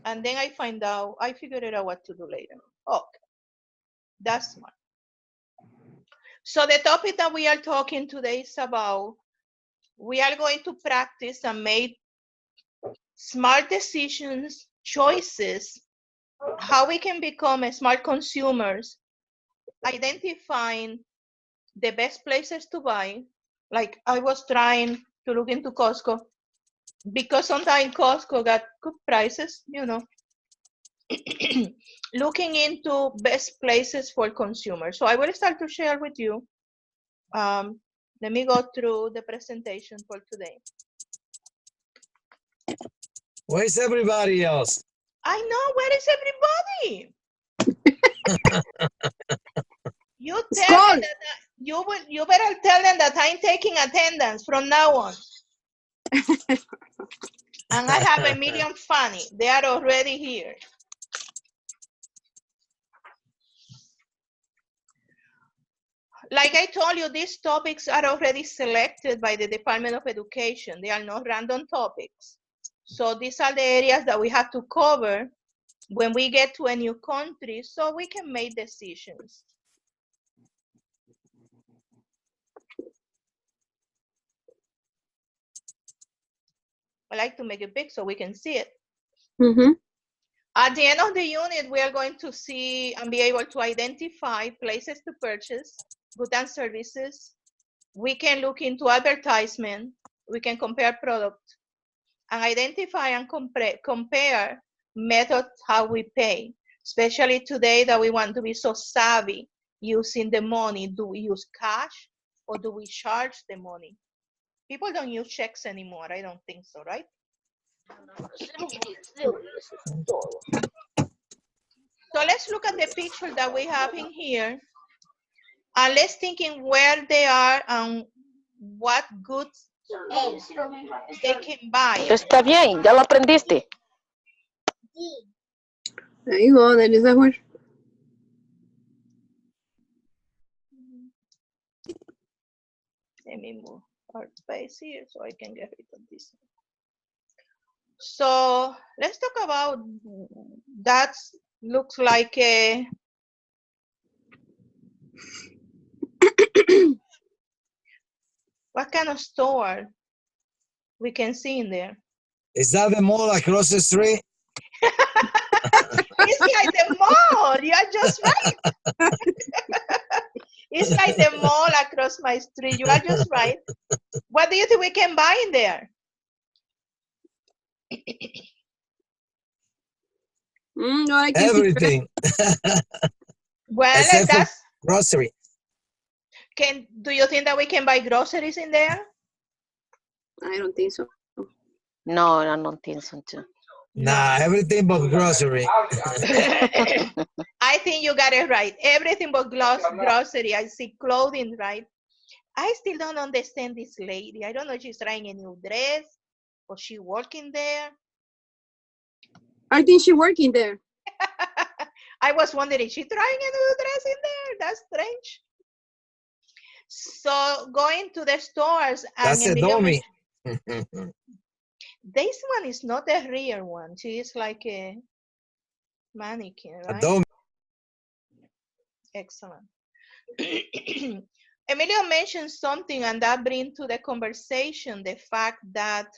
And then I figured it out what to do later. Okay, that's smart. So the topic that we are talking today is about, we are going to practice and make smart decisions, choices, how we can become smart consumers, identifying the best places to buy. Like I was trying to look into Costco because sometimes Costco got good prices, looking into best places for consumers. So I will start to share with you. Um, Let me go through the presentation for today. Where's everybody else? I know, where is everybody? You tell them that you better tell them that I'm taking attendance from now on. And I have a million funny. They are already here. Like I told you, these topics are already selected by the Department of Education. They are not random topics. So these are the areas that we have to cover when we get to a new country so we can make decisions. I like to make it big so we can see it. At the end of the unit, we are going to see and be able to identify places to purchase goods and services. We can look into advertisement. We can compare products and identify and compare methods how we pay, especially today that we want to be so savvy using the money. Do we use cash or do we charge the money? People don't use checks anymore. I don't think so, right? So let's look at the picture that we have in here. And let's think in where they are and what goods they can buy. Está bien, ya lo aprendiste. There you go, that is that one. Let me move our face here so I can get rid of this. So let's talk about that. Looks like a what kind of store we can see in there? Is that the mall across the street? It's like the mall. You are just right. It's like the mall across my street. You are just right. What do you think we can buy in there? No, I can Everything. Well, Except that's for grocery. Do you think that we can buy groceries in there? I don't think so. No, I don't think so too. Nah, everything but grocery. I think you got it right. Everything but grocery. I see clothing, right? I still don't understand this lady. I don't know if she's trying a new dress or she working there. I think she's working there. I was wondering, is she trying a new dress in there? That's strange. So going to the stores and That's a dummy. This one is not a real one. She is like a mannequin, right? A dummy. Excellent. Emilio mentioned something, and that brings to the conversation the fact that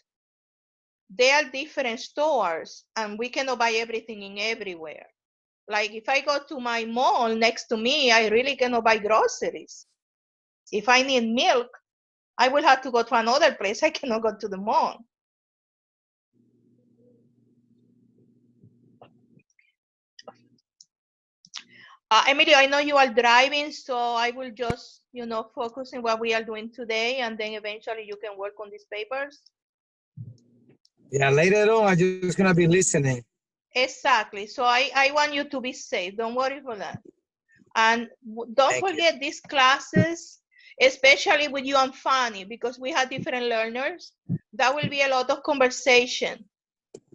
there are different stores and we cannot buy everything in everywhere. Like if I go to my mall next to me, I really cannot buy groceries. If I need milk, I will have to go to another place. I cannot go to the mall. Emilio, I know you are driving, so I will just, focus on what we are doing today, and then eventually you can work on these papers. Yeah, later on, I'm just going to be listening. Exactly. So I want you to be safe. Don't worry for that. And don't forget these classes, especially with you and Fanny, because we have different learners. That will be a lot of conversation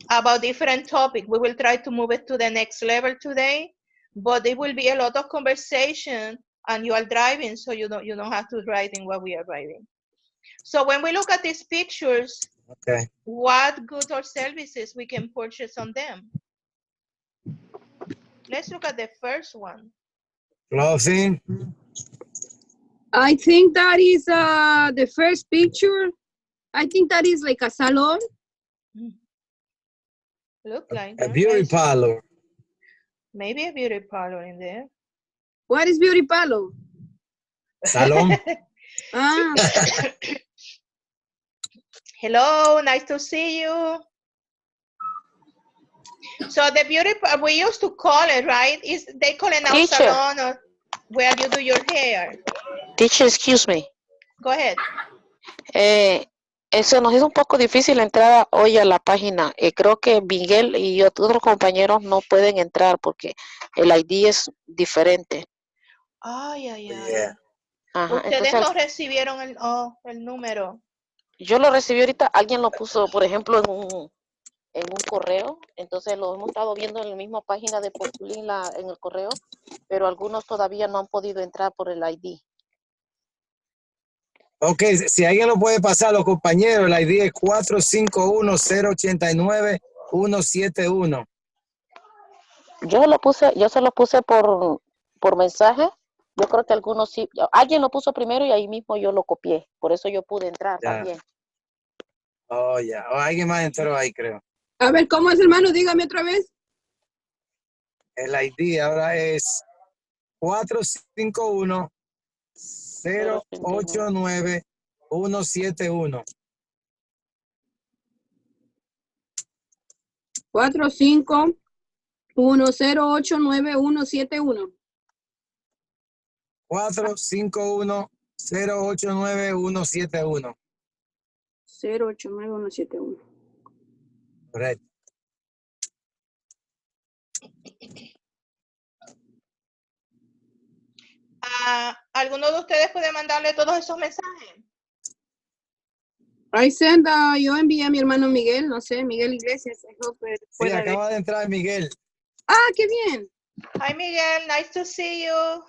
about different topics. We will try to move it to the next level today, but it will be a lot of conversation, and you are driving, so you don't have to write in what we are writing. So when we look at these pictures, what goods or services we can purchase on them? Let's look at the first one. Closing. I think that is the first picture. I think that is like a salon. Look like A that. beauty parlor. Maybe a beauty parlor in there. What is beauty parlor? Salón. Ah, Hello, nice to see you. So the beauty, we used to call it, right? They call it now Teacher. salon or where you do your hair. Teacher, excuse me. Go ahead. Se nos hizo un poco difícil entrar hoy a la página. Creo que Miguel y otros compañeros no pueden entrar porque el ID es diferente. Ay, ay, ay. Yeah. Ajá, Ustedes entonces, no recibieron el número. yo lo recibí ahorita, alguien lo puso, por ejemplo, en un correo, entonces lo hemos estado viendo en la misma página de Populi en el correo, pero algunos todavía no han podido entrar por el ID. Ok, si alguien lo puede pasar, los compañeros, el ID es 451-089-171. Yo se lo puse por mensaje. Yo creo que algunos sí. Alguien lo puso primero y ahí mismo yo lo copié. Por eso yo pude entrar también. Oh, ya. O alguien más entró ahí, creo. a ver, ¿cómo es, hermano? Dígame otra vez. El ID ahora es 451-089-171. 451-089-171. 451-089-171. 089-171. Correcto. ¿Alguno de ustedes puede mandarle todos esos mensajes? Yo envié a mi hermano Miguel, no sé, Miguel Iglesias. Sí, acaba de entrar Miguel. Ah, qué bien. Hi, Miguel. Nice to see you.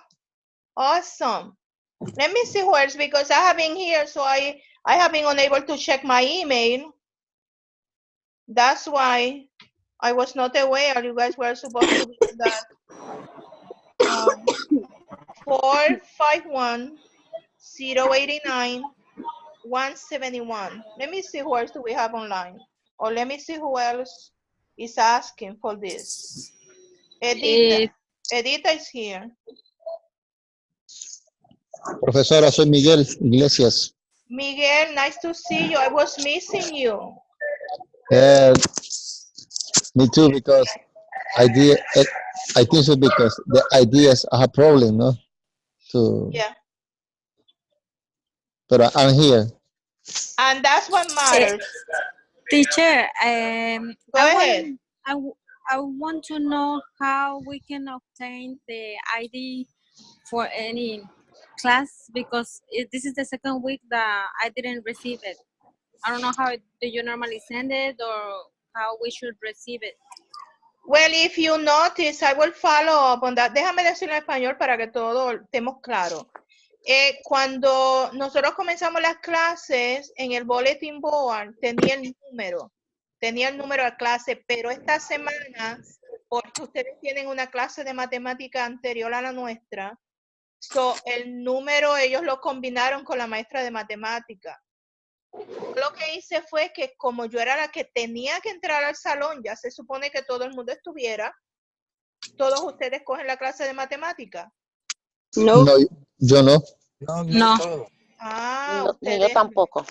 Awesome. Let me see where it's because I have been here, so I have been unable to check my email. That's why I was not aware you guys were supposed to be in that. 451-089-171. Let me see who else do we have online. Or let me see who else is asking for this. Edita. Edita is here. Profesora, soy Miguel Iglesias. Miguel, nice to see you. I was missing you. Me too, because I think so, because the ideas are a problem, no? Yeah. But I'm here. And that's what matters. Teacher, Go ahead. I want to know how we can obtain the ID for any class, because this is the second week that I didn't receive it. I don't know how do you normally send it or how we should receive it. Well, if you notice, I will follow up on that. Déjame decirlo en español para que todo estemos claros. Cuando nosotros comenzamos las clases, en el bulletin board tenía el número de clase, pero esta semana, porque ustedes tienen una clase de matemática anterior a la nuestra, el número ellos lo combinaron con la maestra de matemática. Lo que hice fue que como yo era la que tenía que entrar al salón, ya se supone que todo el mundo estuviera, todos ustedes cogen la clase de matemática. No. No, yo no. No. Todo. Ustedes Yo tampoco.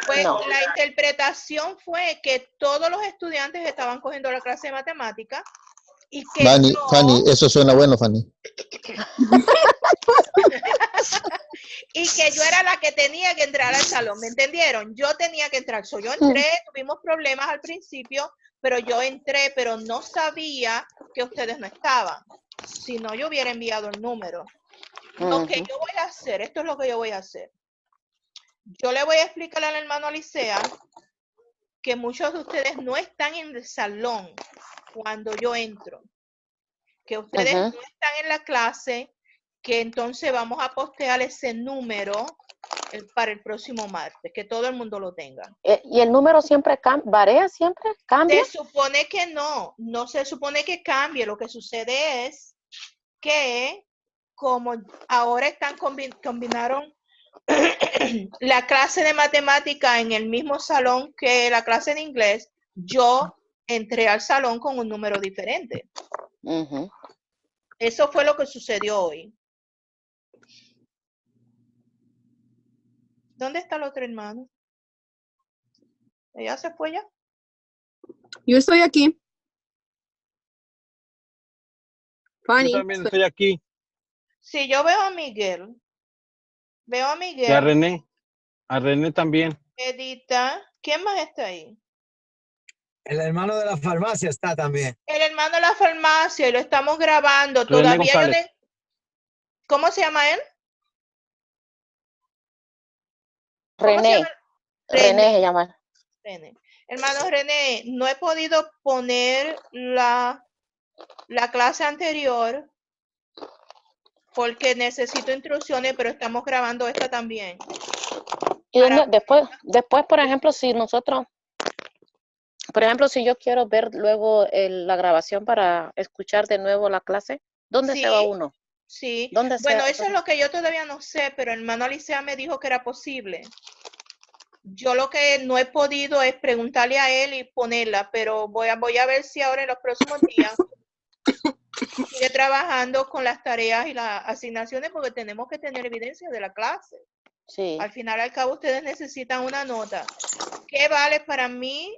Pues No. la interpretación fue que todos los estudiantes estaban cogiendo la clase de matemática y que Fanny, eso suena bueno, Fanny. y que yo era la que tenía que entrar al salón, ¿me entendieron? Yo tenía que entrar, yo entré, tuvimos problemas al principio, pero yo entré, pero no sabía que ustedes no estaban. Si no, yo hubiera enviado el número. Lo que yo voy a hacer, esto es lo que yo voy a hacer. Yo le voy a explicar al hermano Alicea que muchos de ustedes no están en el salón cuando yo entro. Que ustedes no están en la clase, que entonces vamos a postear ese número para el próximo martes, que todo el mundo lo tenga. ¿Y el número siempre varía, siempre cambia? Se supone que no se supone que cambie. Lo que sucede es que como ahora combinaron la clase de matemática en el mismo salón que la clase de inglés, yo entré al salón con un número diferente. Eso fue lo que sucedió hoy. ¿Dónde está el otro hermano? ¿Ella se fue ya? Yo estoy aquí. Fanny. Yo también estoy aquí. Sí, yo veo a Miguel. Veo a Miguel. Y a René. A René también. Edita. ¿Quién más está ahí? El hermano de la farmacia está también. El hermano de la farmacia y lo estamos grabando. René Todavía yo González. ¿Cómo se llama él? René. Se llama? René se llama. René. Hermano René, no he podido poner la clase anterior porque necesito instrucciones, pero estamos grabando esta también. Y después, por ejemplo, si nosotros, por ejemplo, si yo quiero ver luego la grabación para escuchar de nuevo la clase, ¿dónde se va uno? Sí. ¿Dónde Bueno, eso es lo que yo todavía no sé, pero el hermano Alicia me dijo que era posible. Yo lo que no he podido es preguntarle a él y ponerla, pero voy a ver si ahora en los próximos días sigue trabajando con las tareas y las asignaciones porque tenemos que tener evidencia de la clase. Sí. Al final, al cabo, ustedes necesitan una nota. ¿Qué vale para mí?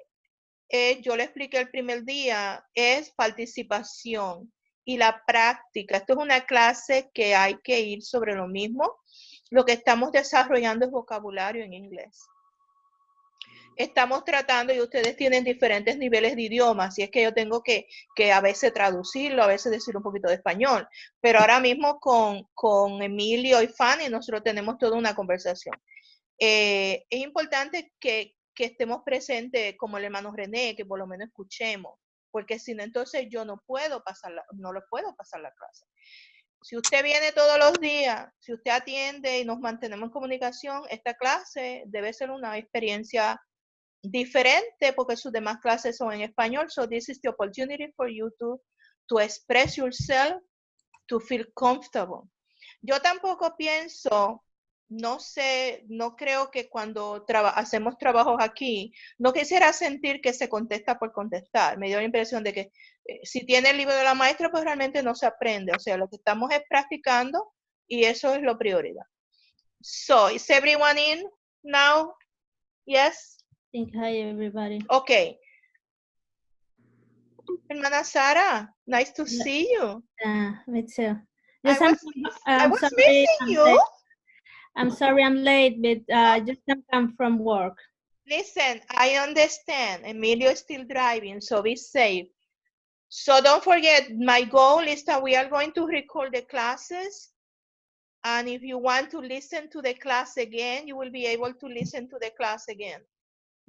Yo le expliqué el primer día, es participación y la práctica. Esto es una clase que hay que ir sobre lo mismo. Lo que estamos desarrollando es vocabulario en inglés. Estamos tratando, y ustedes tienen diferentes niveles de idiomas, y es que yo tengo que a veces traducirlo, a veces decir un poquito de español, pero ahora mismo con Emilio y Fanny nosotros tenemos toda una conversación. Es importante que estemos presentes como el hermano René, que por lo menos escuchemos, porque si no, entonces yo no puedo no lo puedo pasar la clase. Si usted viene todos los días, si usted atiende y nos mantenemos en comunicación, esta clase debe ser una experiencia diferente porque sus demás clases son en español. So this is the opportunity for you to express yourself, to feel comfortable. Yo tampoco pienso, no sé, no creo que cuando hacemos trabajos aquí, no quisiera sentir que se contesta por contestar. Me dio la impresión de que si tiene el libro de la maestra, pues realmente no se aprende. O sea, lo que estamos es practicando y eso es lo prioridad. So, is everyone in now? Yes? Hi, everybody. Okay. Hermana Sara, nice to see you. Me too. I was missing you. I'm sorry I'm late, but just come from work. Listen, I understand. Emilio is still driving, so be safe. So don't forget, my goal is that we are going to record the classes. And if you want to listen to the class again, you will be able to listen to the class again.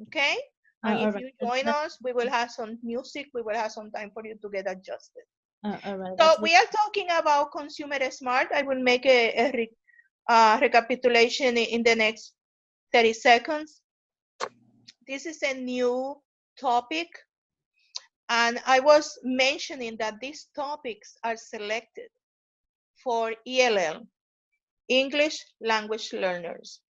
Okay? And if you join us, we will have some music. We will have some time for you to get adjusted. All right. So we are talking about Consumer Smart. I will make a recapitulation in the next 30 seconds. This is a new topic. And I was mentioning that these topics are selected for ELL, English Language Learners.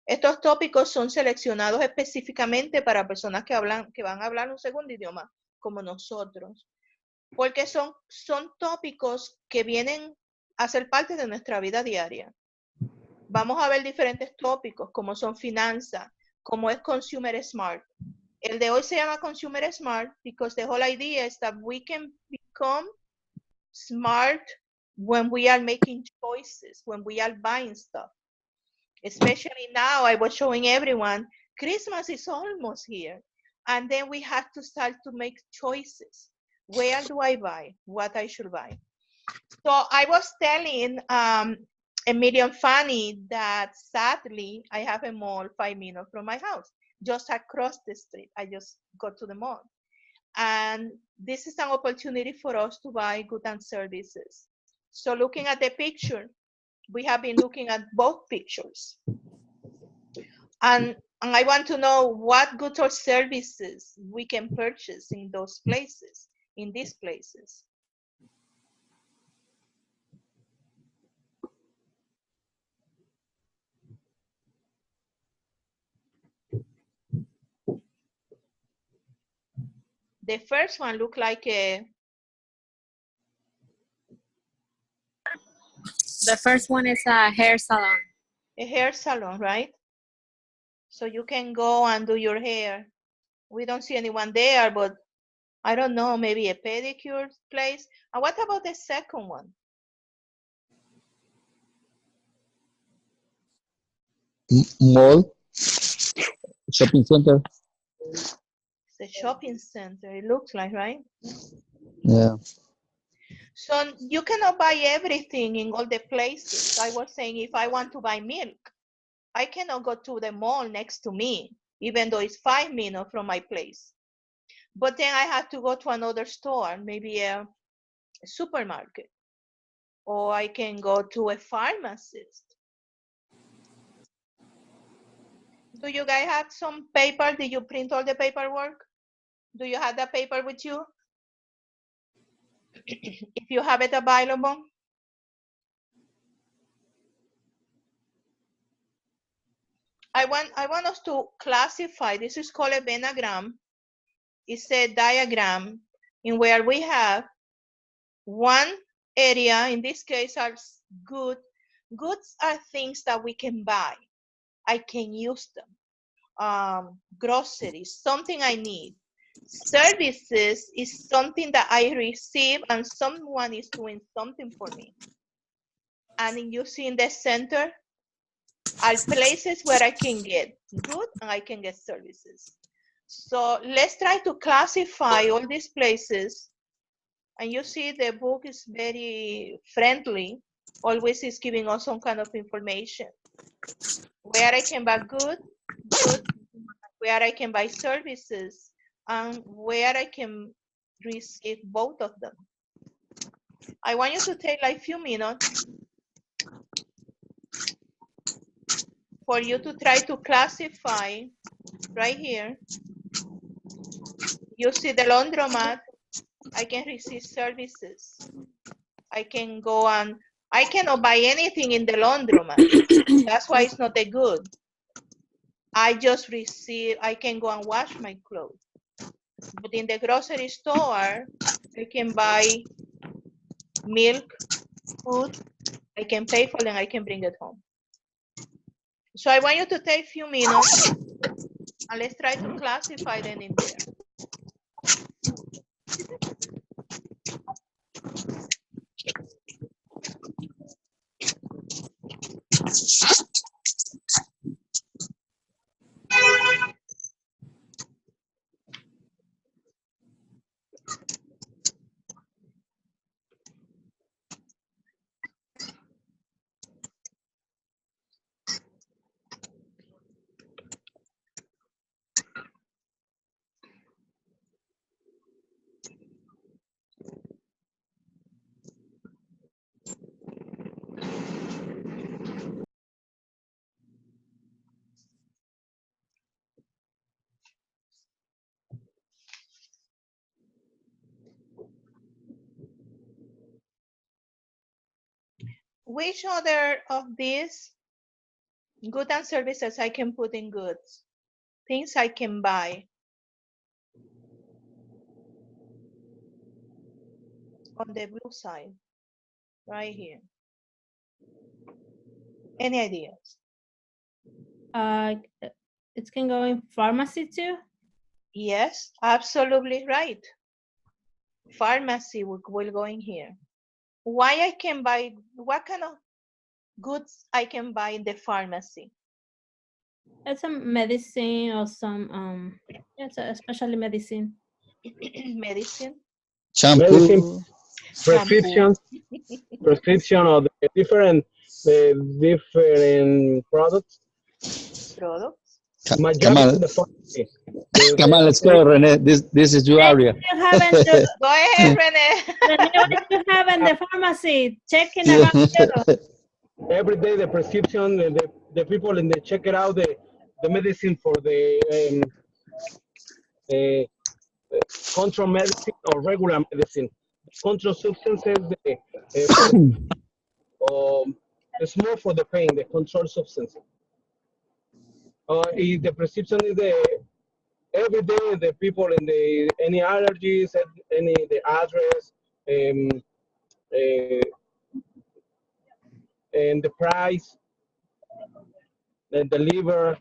Estos tópicos son seleccionados específicamente para personas que van a hablar un segundo idioma, como nosotros, porque son tópicos que vienen a ser parte de nuestra vida diaria. Vamos a ver diferentes tópicos, como son finanzas, como es Consumer Smart. El de hoy se llama Consumer Smart because the whole idea is that we can become smart when we are making choices, when we are buying stuff. Especially now, I was showing everyone, Christmas is almost here. And then we have to start to make choices. Where do I buy? What I should buy? So I was telling Emilio and Fanny that sadly, I have a mall 5 minutes from my house. Just across the street, I just go to the mall. And this is an opportunity for us to buy goods and services. So looking at the picture, we have been looking at both pictures. And I want to know what goods or services we can purchase in those places, in these places. The first one look like a... The first one is a hair salon. A hair salon, right? So you can go and do your hair. We don't see anyone there, but I don't know, maybe a pedicure place. And what about the second one? Mall, shopping center. It's a shopping center, it looks like, right? Yeah. So you cannot buy everything in all the places. I was saying if I want to buy milk, I cannot go to the mall next to me, even though it's 5 minutes from my place. But then I have to go to another store, maybe a supermarket, or I can go to a pharmacist. Do you guys have some paper? Did you print all the paperwork? Do you have that paper with you? If you have it available. I want us to classify. This is called a Vennagram. It's a diagram in where we have one area, in this case are goods. Goods are things that we can buy. I can use them. Groceries, something I need. Services is something that I receive and someone is doing something for me. And you see in the center are places where I can get goods and I can get services. So let's try to classify all these places. And you see the book is very friendly. Always is giving us some kind of information. Where I can buy goods, where I can buy services, and where I can receive both of them. I want you to take like a few minutes for you to try to classify right here. You see the laundromat, I can receive services. I can go and I cannot buy anything in the laundromat. That's why it's not a good. I just receive, I can go and wash my clothes. But in the grocery store, I can buy milk, food, I can pay for them, I can bring it home. So I want you to take a few minutes and let's try to classify them in there. Which other of these goods and services I can put in goods? Things I can buy. On the blue side, right here. Any ideas? It can go in pharmacy too? Yes, absolutely right. Pharmacy will go in here. Why I can buy, what kind of goods I can buy in the pharmacy? It's some medicine or some, it's especially medicine. Medicine? Shampoo. Medicine, prescription of the different products. Products? Come on, come on, let's go, Rene. This is your area. Go ahead, Rene. What you have in the pharmacy? Checking around. Every day the prescription, the people in the check it out, medicine for the control medicine or regular medicine. Control substances, it's more for the pain, the control substance. If the prescription is every day, the people in any allergies, the address, and the price, and the liver,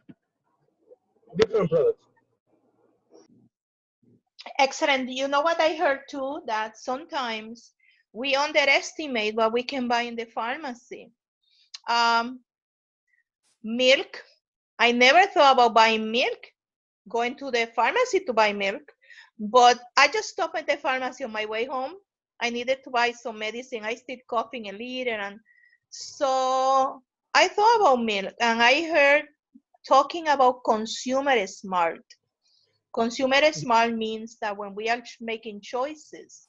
different products. Excellent. You know what I heard too? That sometimes we underestimate what we can buy in the pharmacy. Milk. I never thought about buying milk, going to the pharmacy to buy milk, but I just stopped at the pharmacy on my way home. I needed to buy some medicine. I still coughing a little, and so I thought about milk, and I heard talking about consumer smart. Consumer smart means that when we are making choices,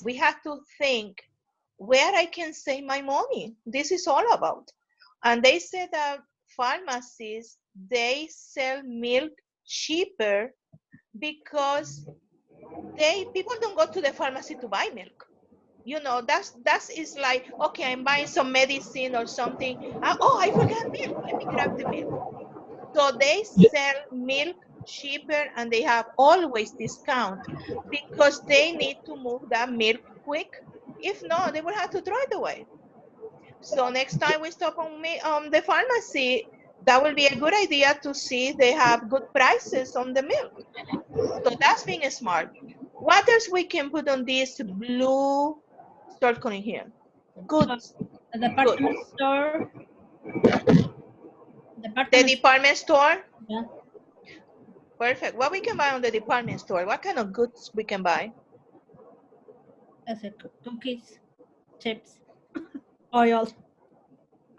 we have to think where I can save my money. This is all about. And they said that pharmacies, they sell milk cheaper because people don't go to the pharmacy to buy milk. You know, that is like, okay, I'm buying some medicine or something. Oh, I forgot milk. Let me grab the milk. So they sell milk cheaper, and they have always discount because they need to move that milk quick. If not, they will have to throw it away. So next time we stop on the pharmacy, that will be a good idea to see if they have good prices on the milk. So that's being smart. What else we can put on this blue circle in here? Goods. The department store. The department store? Yeah. Perfect. What we can buy on the department store? What kind of goods we can buy? As a cookies, chips, oil.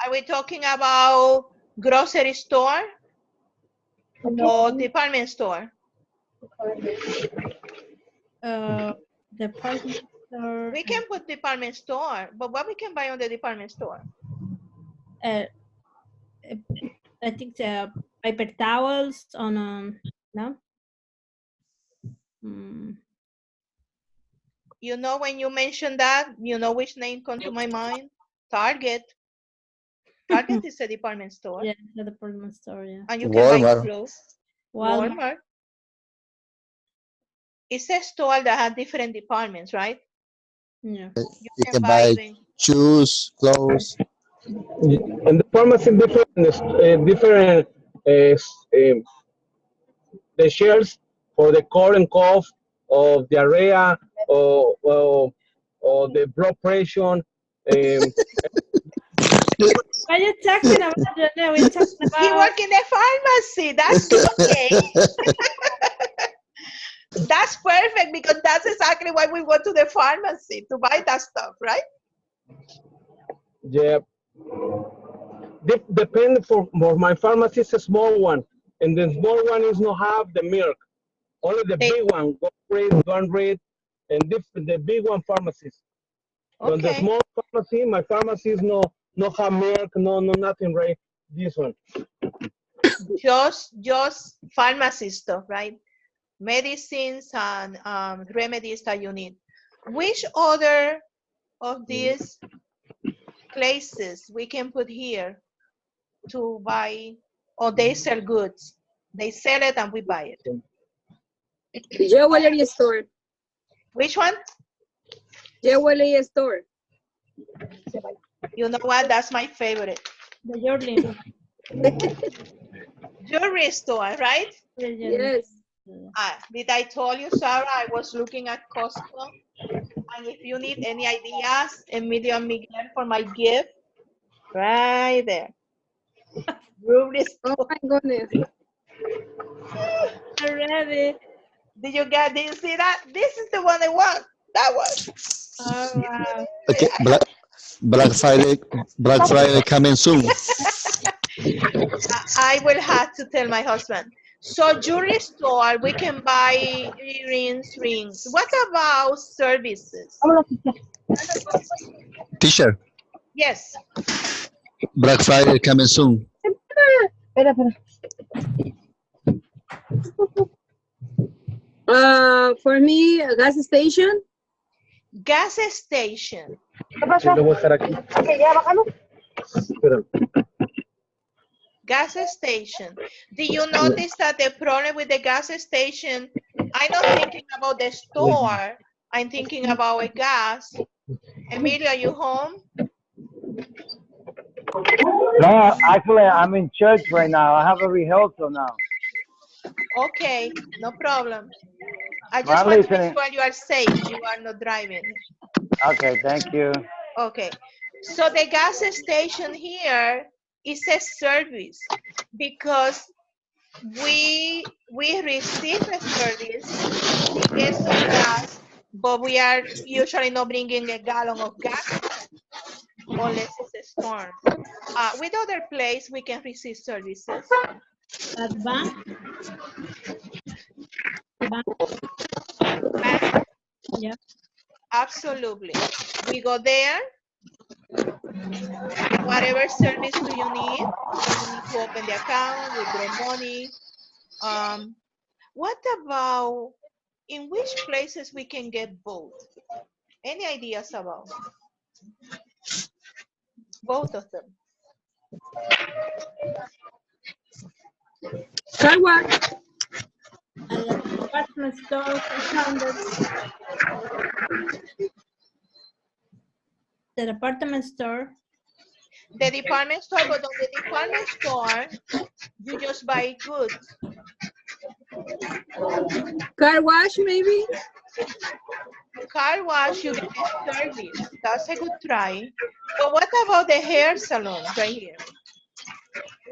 Are we talking about grocery store or department store? Department store. We can put department store, but what we can buy on the department store? I think paper towels on no. You know, when you mentioned that, you know which name comes to my mind? Target. Target is a department store. Yeah, the department store. Yeah. And you can buy Walmart. clothes. Walmart. It's a store that has different departments, right? Yeah. You can buy shoes, clothes. And the pharmacy different the shares for the cold and cough, or diarrhea, or the blood pressure. What are you talking about? We're talking about. He works in a pharmacy. That's okay. That's perfect, because that's exactly why we go to the pharmacy, to buy that stuff, right? Yeah. Depend for my pharmacy is a small one, and the small one is not have the milk. Only the big one, Gone Red, and the big one pharmacies. Okay. But the small pharmacy, my pharmacy is no have milk, no nothing, right? This one. Just pharmacy stuff, right? Medicines and remedies that you need. Which other of these places we can put here to buy, or they sell goods? They sell it and we buy it. Jewelry store. Which one? Jewelry store. You know what? That's my favorite. The jewelry. Jewelry store, right? Yes. Did I tell you, Sarah, I was looking at Costco, and if you need any ideas, Emilio and Miguel, for my gift, right there. Jewelry store. Oh my goodness. Already. Did you see that? This is the one I want. That one. Oh, wow. Okay, Black Friday coming soon. I will have to tell my husband. So jewelry store, we can buy earrings, rings. What about services? Teacher, Yes. Black Friday coming soon. For me, a gas station. Gas station. Yo debo estar aquí. Espérame. Gas station. Do you notice that the problem with the gas station, I'm not thinking about the store, I'm thinking about a gas. Emilio, are you home? No, actually, I'm in church right now. I have a rehearsal now. Okay, no problem. I I'm just want to make listening. sure you are safe, you are not driving. Okay, thank you. Okay, so the gas station here is a service because we receive a service, we get some gas, but we are usually not bringing a gallon of gas unless it's a storm. With other place, we can receive services. At bank? Bank. Bank? Yeah. Absolutely. We go there. Whatever service do you need? You need to open the account, withdraw money. What about in which places we can get both? Any ideas about both of them? Car wash. At the department store, 600. The department store. The department store, but on the department store, you just buy goods. Car wash, maybe? Car wash, you get a service. That's a good try. But what about the hair salon right here?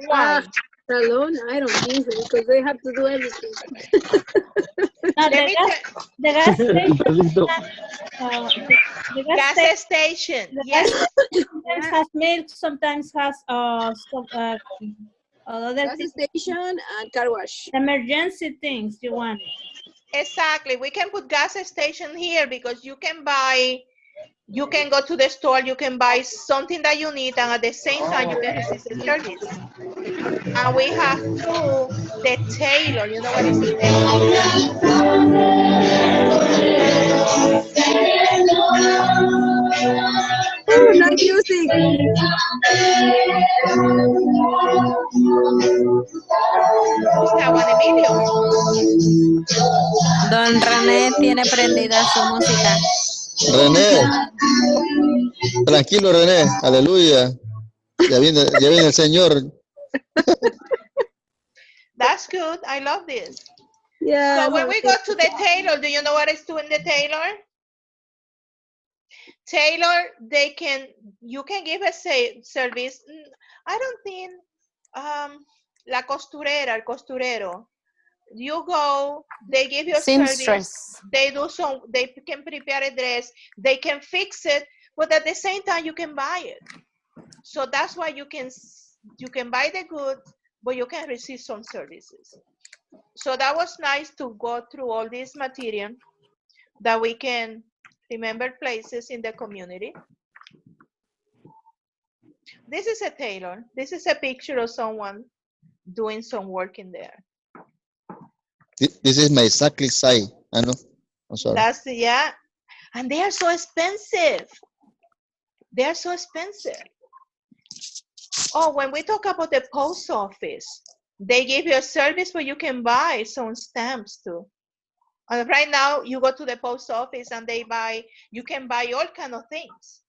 Why? Salon? I don't think so because they have to do everything. No, the gas station. The gas station. Yes. Sometimes has milk, sometimes has other gas station and car wash. Emergency things you want. Exactly. We can put gas station here because you can buy, you can go to the store, you can buy something that you need, and at the same time you can receive the service. And we have to the tailor. You know what is a Oh, nice music. Está Juan Emilio. Don René tiene prendida su música. René, tranquilo René, aleluya. Ya viene el Señor. That's good. I love this. Yeah. So when we go to the tailor, do you know what is doing the tailor? Tailor, you can give a service. I don't think, la costurera, el costurero. You go, they give you a service. They can prepare a dress. They can fix it, but at the same time, you can buy it. So that's why you can buy the goods, but you can receive some services. So that was nice to go through all this material that we can remember places in the community. This is a tailor. This is a picture of someone doing some work in there. This is my exactly size. I know. I'm sorry. Yeah. And they are so expensive. They are so expensive. Oh, when we talk about the post office, they give you a service where you can buy some stamps too. And right now, you go to the post office and you can buy all kind of things.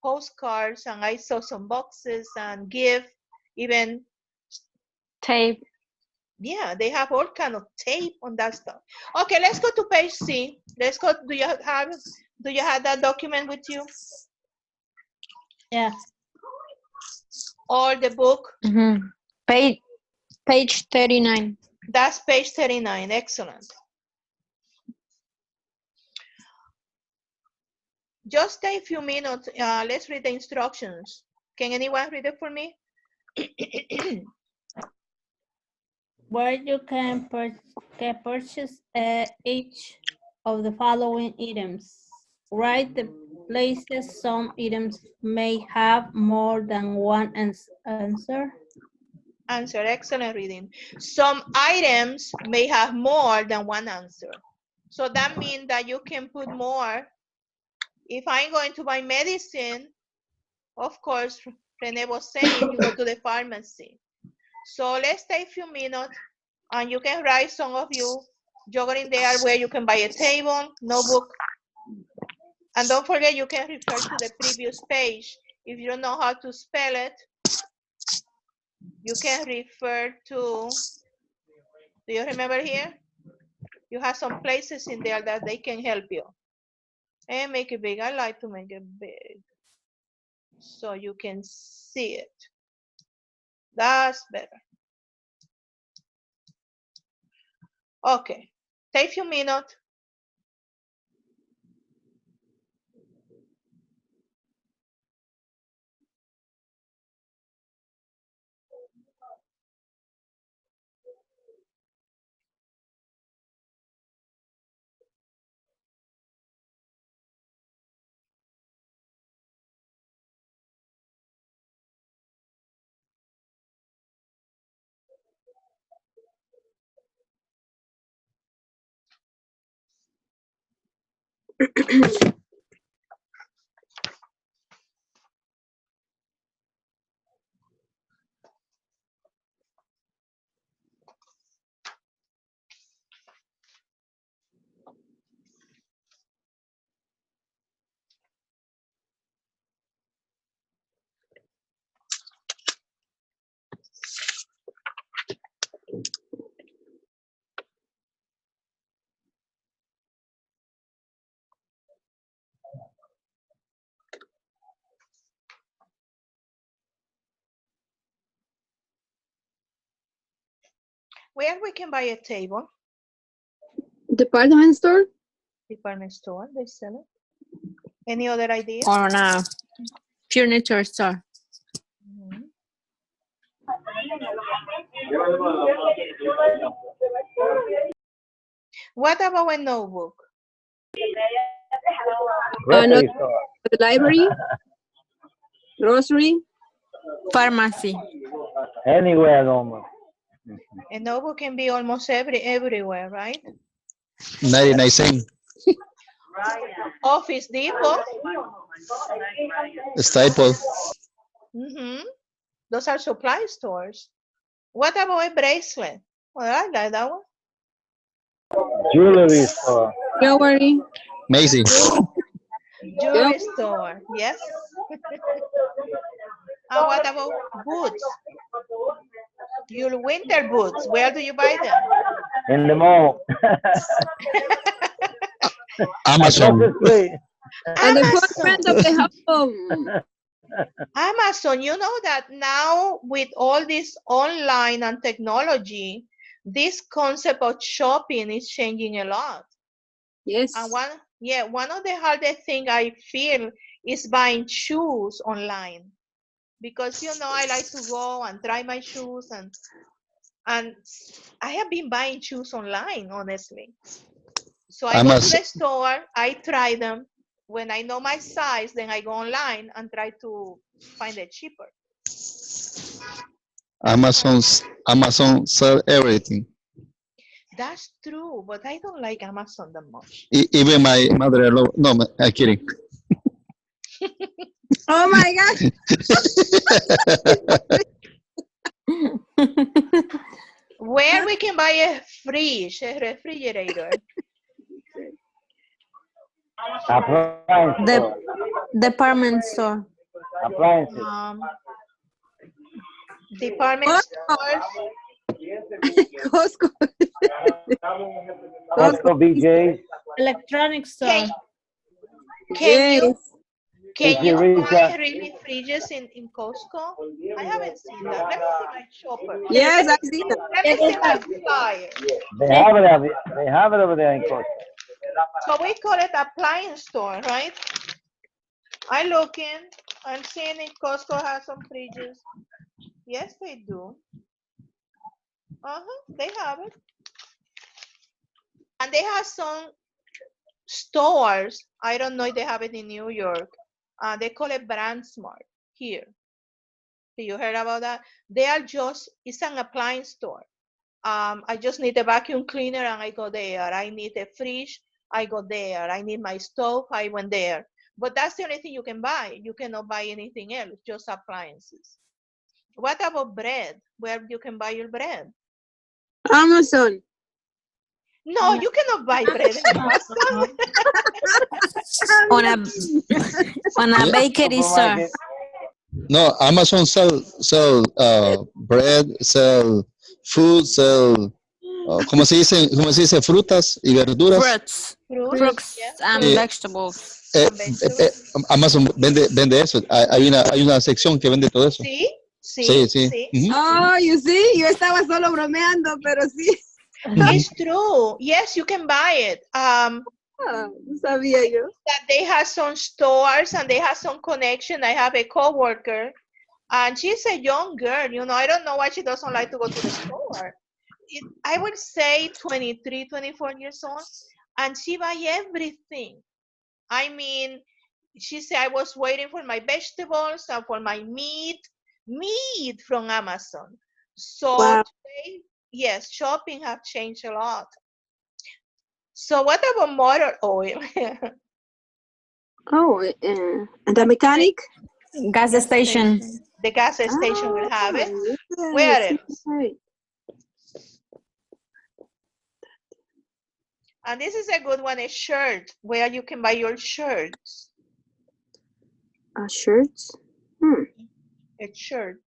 Postcards, and I saw some boxes and even tape. Yeah, they have all kind of tape on that stuff. Okay, let's go to page C. Let's go. Do you have that document with you? Yeah. Or the book? Mm-hmm. Page 39. That's page 39. Excellent. Just take a few minutes. Let's read the instructions. Can anyone read it for me? Where you can purchase each of the following items. Write the places some items may have more than one answer. answer, excellent reading. Some items may have more than one answer. So that means that you can put more. If I'm going to buy medicine, of course, Rene was saying you go to the pharmacy. So let's take a few minutes and you can write, some of you, jogging there where you can buy a table, notebook. And don't forget, you can refer to the previous page. If you don't know how to spell it, you can refer to, do you remember here? You have some places in there that they can help you. And make it big. I like to make it big so you can see it. That's better. Okay, take a few minutes. Where we can buy a table? Department store? Department store, they sell it. Any other idea? Or a furniture store. What about a notebook? Grocery store. The library? Grocery? Pharmacy. Anywhere almost. A notebook can be almost everywhere, right? 99 cents. Office Depot. Staple. Those are supply stores. What about a bracelet? Well, I like that one. Jewelry store. Jewelry. Macy's. Jewelry store, yes. And what about boots? Your winter boots, where do you buy them? In the mall. Amazon. And the footprint of the home. Amazon, you know that now with all this online and technology, this concept of shopping is changing a lot. Yes. And one of the hardest thing I feel is buying shoes online. Because you know, I like to go and try my shoes and I have been buying shoes online, honestly. So I go to the store, I try them. When I know my size, then I go online and try to find it cheaper. Amazon sell everything. That's true, but I don't like Amazon that much. Even my mother-in-law. No, I'm kidding. Oh my gosh. Where we can buy a fridge, a refrigerator? Appliance store. Department store. Appliances. Department stores. Costco. Costco, BJ. Electronic store. Can you buy really fridges in Costco? I haven't seen that. Let me see my shopper. Yes, I've seen that. Let me see my flyer. They have it over there in Costco. So we call it appliance store, right? I'm seeing if Costco has some fridges. Yes, they do. They have it. And they have some stores. I don't know if they have it in New York. They call it BrandSmart here. You heard about that? They are just, it's an appliance store. I just need a vacuum cleaner and I go there. I need a fridge, I go there. I need my stove, I went there. But that's the only thing you can buy. You cannot buy anything else, just appliances. What about bread? Where you can buy your bread? Amazon. No, you cannot buy bread in Amazon. on a bakery store. No, Amazon sell bread, sell food, sell ¿cómo se dice? Frutas y verduras. Fruits and vegetables. Amazon vende eso. Hay una sección que vende todo eso. Sí. Mm-hmm. Oh, you see, yo estaba solo bromeando, pero sí. It's true. Yes, you can buy it. No sabía yo. That they have some stores and they have some connection. I have a coworker, and she's a young girl. You know, I don't know why she doesn't like to go to the store. I would say 23, 24 years old, and she buy everything. I mean, she said I was waiting for my vegetables and for my meat from Amazon. So today, yes, shopping have changed a lot. So what about motor oil? And the mechanic? Gas station. The gas station will have it. Where else? Right. And this is a good one, a shirt, where you can buy your shirts. Shirts? A shirt.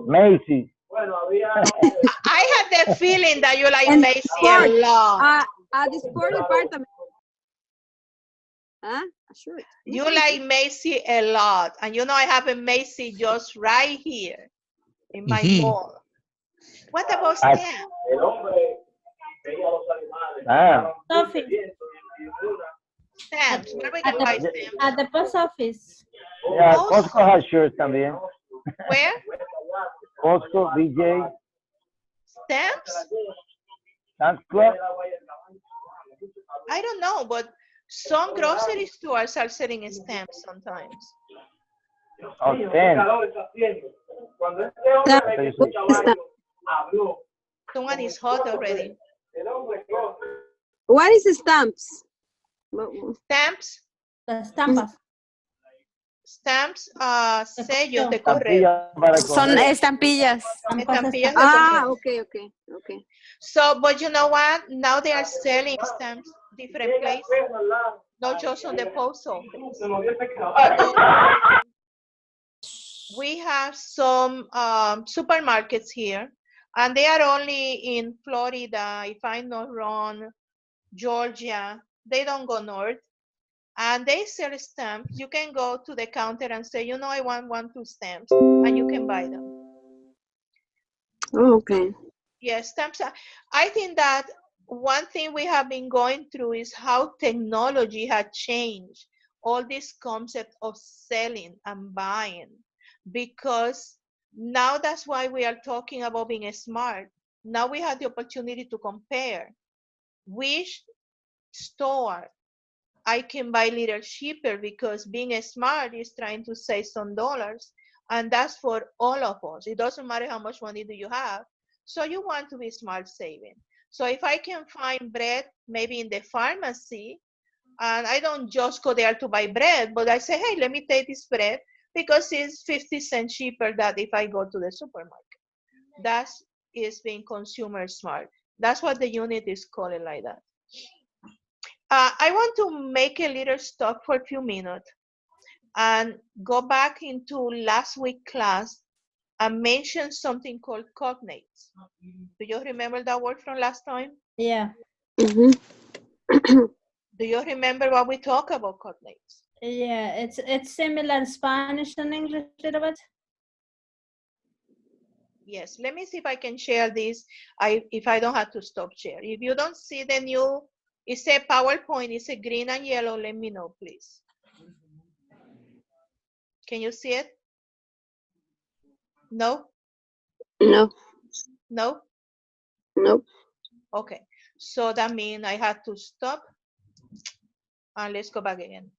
Macy's. I had the feeling that you like Macy a lot. The sport department. A shirt. You like Macy a lot. And you know I have a Macy just right here in my mall. What about stamps? Stamps. Where we can buy stamps? At the post office. Yeah, Costco has shirts también. Where? Costco, BJ. Stamps? Sam's Club. I don't know, but some grocery stores are selling stamps sometimes. Oh, stamps. Someone is hot already. What is stamps? Stamps? Estampas. Stamps, sellos de correo. Son estampillas. Estampillas de correo. Okay. So, but you know what? Now they are selling stamps different places, not just on the post office. We have some supermarkets here, and they are only in Florida, if I'm not wrong, Georgia. They don't go north. And they sell stamps. You can go to the counter and say, you know, I want 2 stamps, and you can buy them. Oh, okay. Yes, stamps. I think that one thing we have been going through is how technology had changed all this concept of selling and buying, because now that's why we are talking about being smart. Now we have the opportunity to compare which store I can buy a little cheaper, because being smart is trying to save some dollars, and that's for all of us. It doesn't matter how much money do you have. So you want to be smart saving. So if I can find bread, maybe in the pharmacy, and I don't just go there to buy bread, but I say, hey, let me take this bread because it's 50 cents cheaper than if I go to the supermarket. That is being consumer smart. That's what the unit is calling like that. I want to make a little stop for a few minutes and go back into last week's class and mention something called cognates. Do you remember that word from last time? Yeah. Do you remember what we talked about cognates? Yeah, it's similar in Spanish and English a little bit. Yes, let me see if I can share this. If I don't have to stop share. If you don't see the new, it's a PowerPoint, it's a green and yellow, let me know, please. Can you see it? No? No. No? Nope. Okay, so that means I had to stop and let's go back again.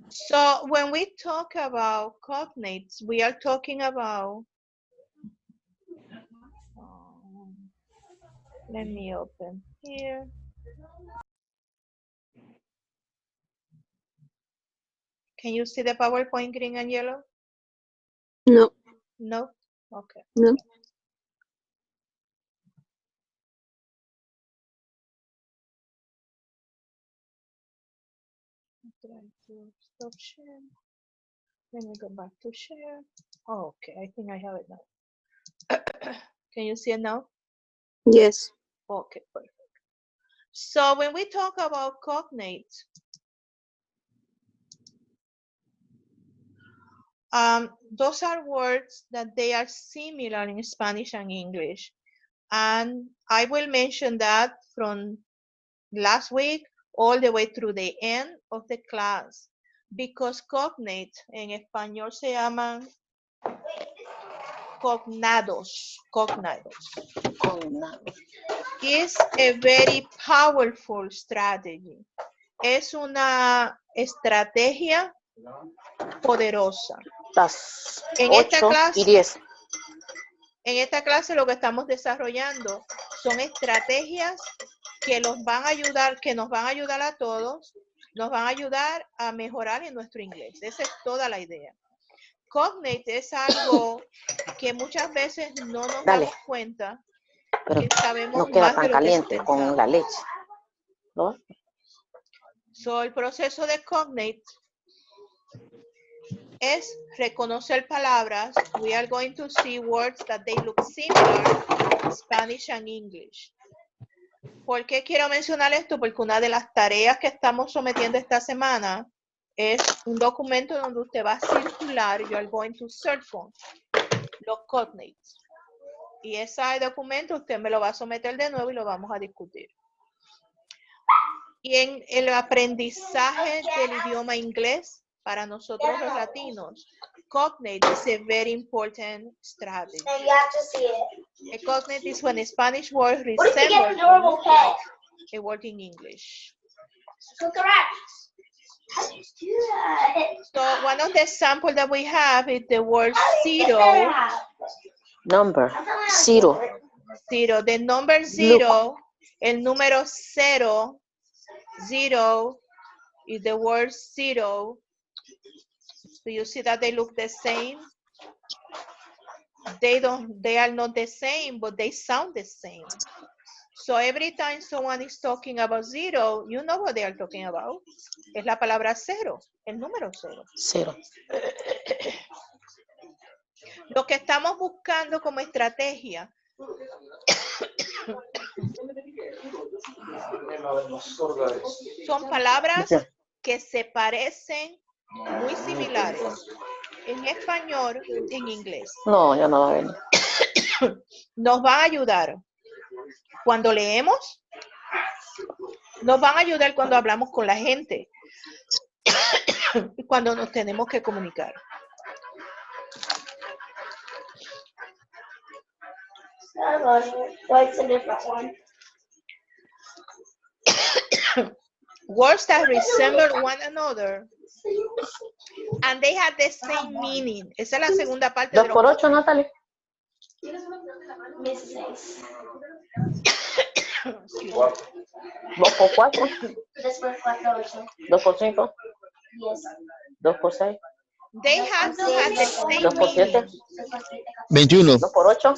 So when we talk about cognates, we are talking about, let me open here. Can you see the PowerPoint green and yellow? No. No? Okay. No. Try to stop share. Let me go back to share. Oh, okay, I think I have it now. Can you see it now? Yes. Okay, perfect. So when we talk about cognates, those are words that they are similar in Spanish and English. And I will mention that from last week all the way through the end of the class, because cognates en español se llaman cognados. Is a very powerful strategy. Es una estrategia poderosa. En esta clase lo que estamos desarrollando son estrategias que nos van a ayudar a todos, nos van a ayudar a mejorar en nuestro inglés. Esa es toda la idea. Cognate es algo que muchas veces no nos damos cuenta, pero que sabemos no queda más tan de lo que caliente con pensamos. la leche, ¿no? So, el proceso de cognate es reconocer palabras. We are going to see words that they look similar in Spanish and English. ¿Por qué quiero mencionar esto? Porque una de las tareas que estamos sometiendo esta semana es un documento donde usted va a circular, you are going to circle los cognates. Y ese documento usted me lo va a someter de nuevo y lo vamos a discutir. Y en el aprendizaje del idioma inglés, para nosotros los latinos, cognate is a very important strategy. And you have to see it. A cognate is when a Spanish word resembles or looks like a word in English. Look around. How do you do that? So one of the examples that we have is the word zero. Number, zero. Zero. The number zero, el número cero, zero is the word zero. Do you see that they look the same? They are not the same, but they sound the same. So every time someone is talking about zero, you know what they are talking about. Es la palabra cero, el número cero. Cero. Lo que estamos buscando como estrategia son palabras que se parecen muy similares en español y en inglés. No, ya no va a venir. Nos van a ayudar cuando leemos, nos van a ayudar cuando hablamos con la gente y cuando nos tenemos que comunicar. It's a different one. Words that resemble one another and they have the same meaning. Esa es la segunda parte. 2 por 8, Natalie. 2 por 4. 2 por 5. 2 por 6. They have to have the same 2 por 7. meaning. 21. 2 por 8.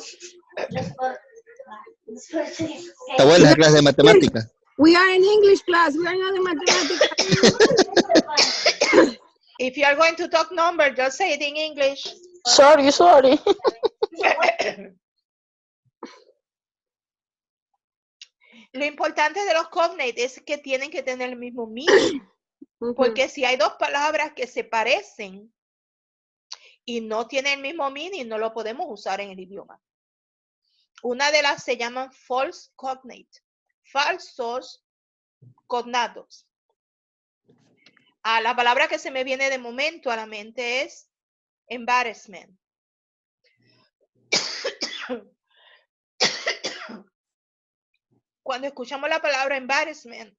Está buena la clase de matemáticas. We are in English class. We are not in mathematics. If you are going to talk number, just say it in English. Sorry. Lo importante de los cognates es que tienen que tener el mismo meaning. Porque si hay dos palabras que se parecen y no tienen el mismo meaning, no lo podemos usar en el idioma. Una de las se llaman false cognate. Falsos Cognatos. La palabra que se me viene de momento a la mente es embarrassment. Cuando escuchamos la palabra embarrassment,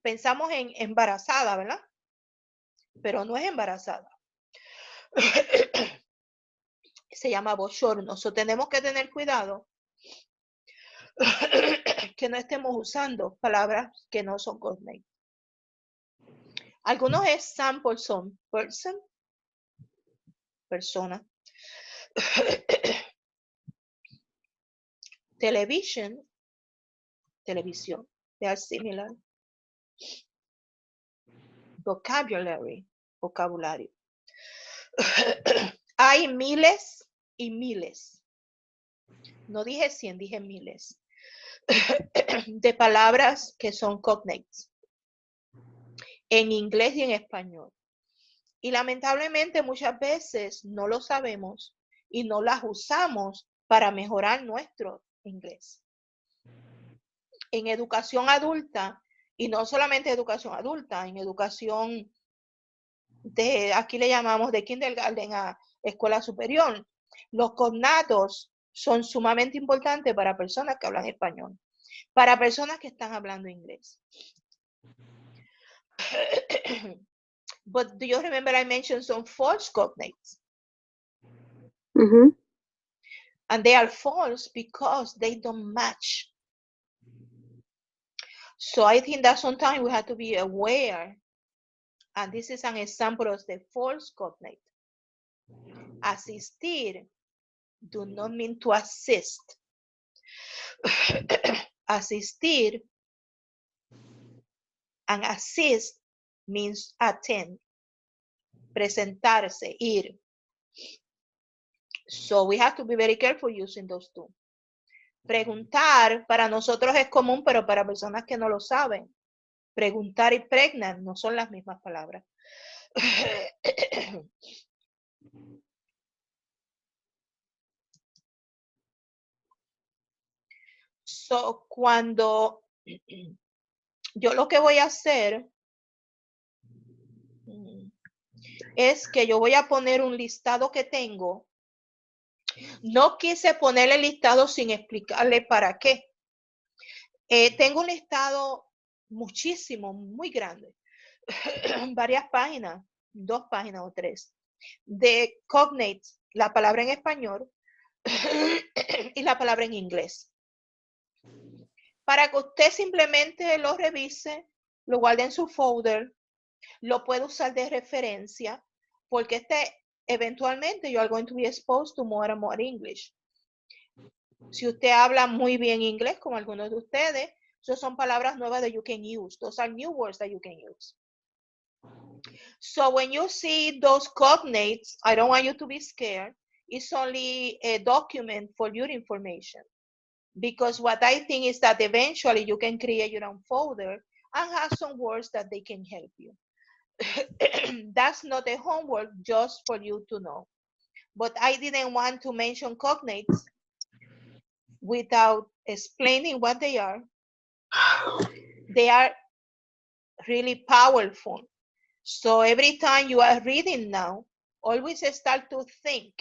pensamos en embarazada, ¿verdad? Pero no es embarazada. Se llama bochorno. So, tenemos que tener cuidado que no estemos usando palabras que no son cognate. Algunos examples son person, persona, television, televisión. They are similar. Vocabulary, vocabulario. Hay miles y miles. No dije 100, dije miles de palabras que son cognates en inglés y en español. Y lamentablemente muchas veces no lo sabemos y no las usamos para mejorar nuestro inglés. En educación adulta, y no solamente educación adulta, en educación de, aquí le llamamos de kindergarten a escuela superior, los cognatos son sumamente importantes para personas que hablan español, para personas que están hablando inglés. But do you remember I mentioned some false cognates? Mm-hmm. And they are false because they don't match. So I think that sometimes we have to be aware, and this is an example of the false cognate. Asistir do not mean to assist. Asistir and assist means attend, presentarse, ir. So we have to be very careful using those two. Preguntar para nosotros es común, pero para personas que no lo saben, preguntar y pregnant no son las mismas palabras. So, cuando yo lo que voy a hacer es que yo voy a poner un listado que tengo. No quise ponerle el listado sin explicarle para qué. Tengo un listado muchísimo, muy grande. Varias páginas, 2 páginas o 3, de cognates, la palabra en español y la palabra en inglés. Para que usted simplemente lo revise, lo guarde en su folder, lo puede usar de referencia, porque eventualmente you are going to be exposed to more and more English. Si usted habla muy bien inglés, como algunos de ustedes, esas son palabras nuevas that you can use. Those are new words that you can use. So when you see those cognates, I don't want you to be scared. It's only a document for your information. Because what I think is that eventually you can create your own folder and have some words that they can help you. That's not a homework, just for you to know. But I didn't want to mention cognates without explaining what they are. They are really powerful. So every time you are reading now, always start to think,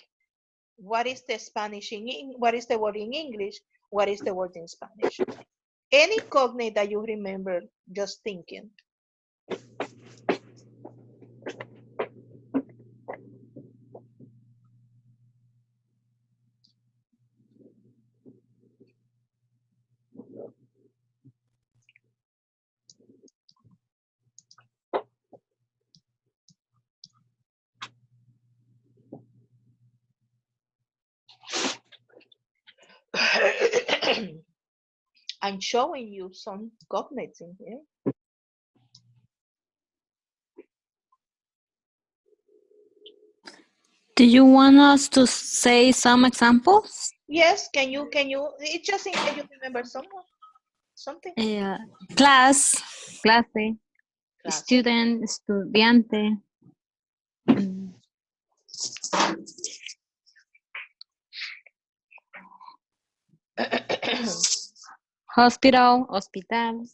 what is the Spanish what is the word in English? What is the word in Spanish? Any cognate that you remember just thinking. I'm showing you some cognates in here. Do you want us to say some examples? Yes, can you, it's just in case you remember something? Clase, student, estudiante. Hospital, hospital.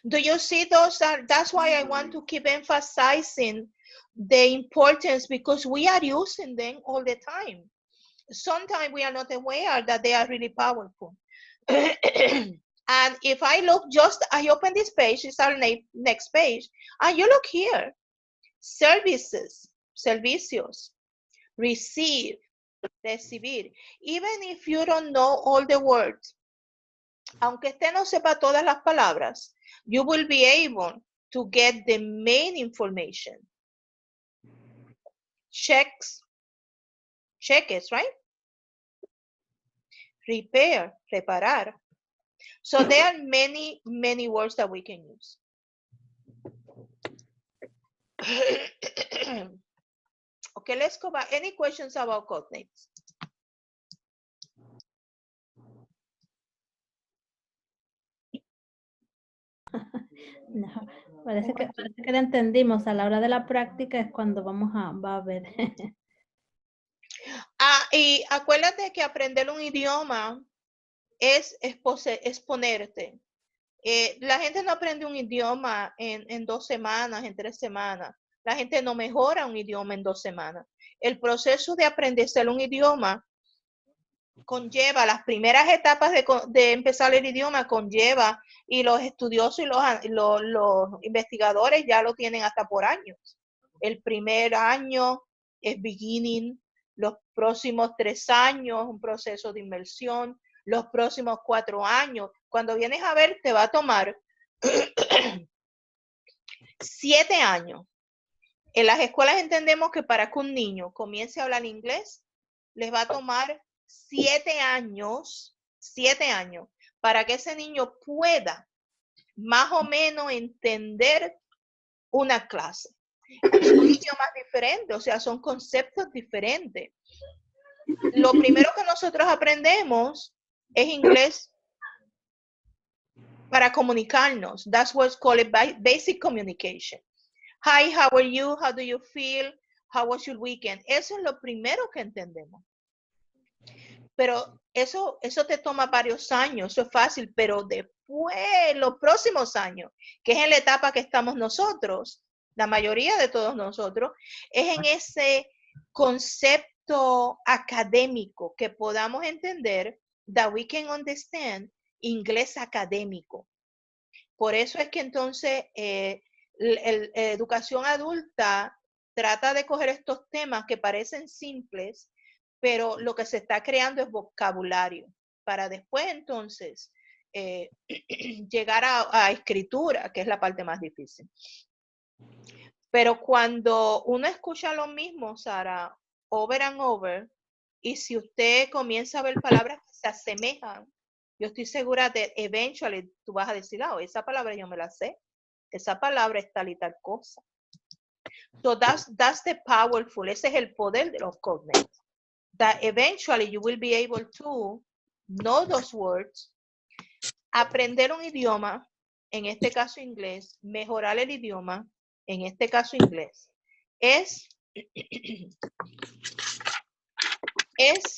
Do you see those? That's why I want to keep emphasizing the importance, because we are using them all the time. Sometimes we are not aware that they are really powerful. And if I look, I open this page, it's our next page, and you look here, services, servicios, receive, recibir. Even if you don't know all the words, aunque usted no sepa todas las palabras, you will be able to get the main information. Cheques, right? Repair, reparar. So there are many, many words that we can use. Okay, let's go back. Any questions about cognates? No, parece que lo entendimos. A la hora de la práctica es cuando va a ver. Y acuérdate que aprender un idioma es exponerte. La gente no aprende un idioma en 2 semanas, en 3 semanas. La gente no mejora un idioma en 2 semanas. El proceso de aprenderse un idioma conlleva las primeras etapas de empezar el idioma, conlleva, y los estudiosos y los investigadores ya lo tienen hasta por años. El primer año es beginning, los próximos 3 años, un proceso de inmersión, los próximos 4 años. Cuando vienes a ver, te va a tomar 7 años. En las escuelas entendemos que para que un niño comience a hablar inglés, les va a tomar 7 años, para que ese niño pueda más o menos entender una clase. Son idiomas diferentes, o sea, son conceptos diferentes. Lo primero que nosotros aprendemos es inglés para comunicarnos. That's what's called basic communication. Hi, how are you? How do you feel? How was your weekend? Eso es lo primero que entendemos. Pero eso te toma varios años, eso es fácil, pero después, los próximos años, que es en la etapa que estamos nosotros, la mayoría de todos nosotros, es en ese concepto académico que podamos entender, that we can understand, inglés académico. Por eso es que entonces educación adulta trata de coger estos temas que parecen simples, pero lo que se está creando es vocabulario para después entonces llegar a escritura, que es la parte más difícil. Pero cuando uno escucha lo mismo, Sara, over and over, y si usted comienza a ver palabras que se asemejan, yo estoy segura de eventually tú vas a decir, esa palabra yo me la sé, esa palabra es tal y tal cosa. So that's the powerful, ese es el poder de los cognates. That eventually you will be able to know those words, aprender un idioma, en este caso inglés, mejorar el idioma, en este caso inglés. Es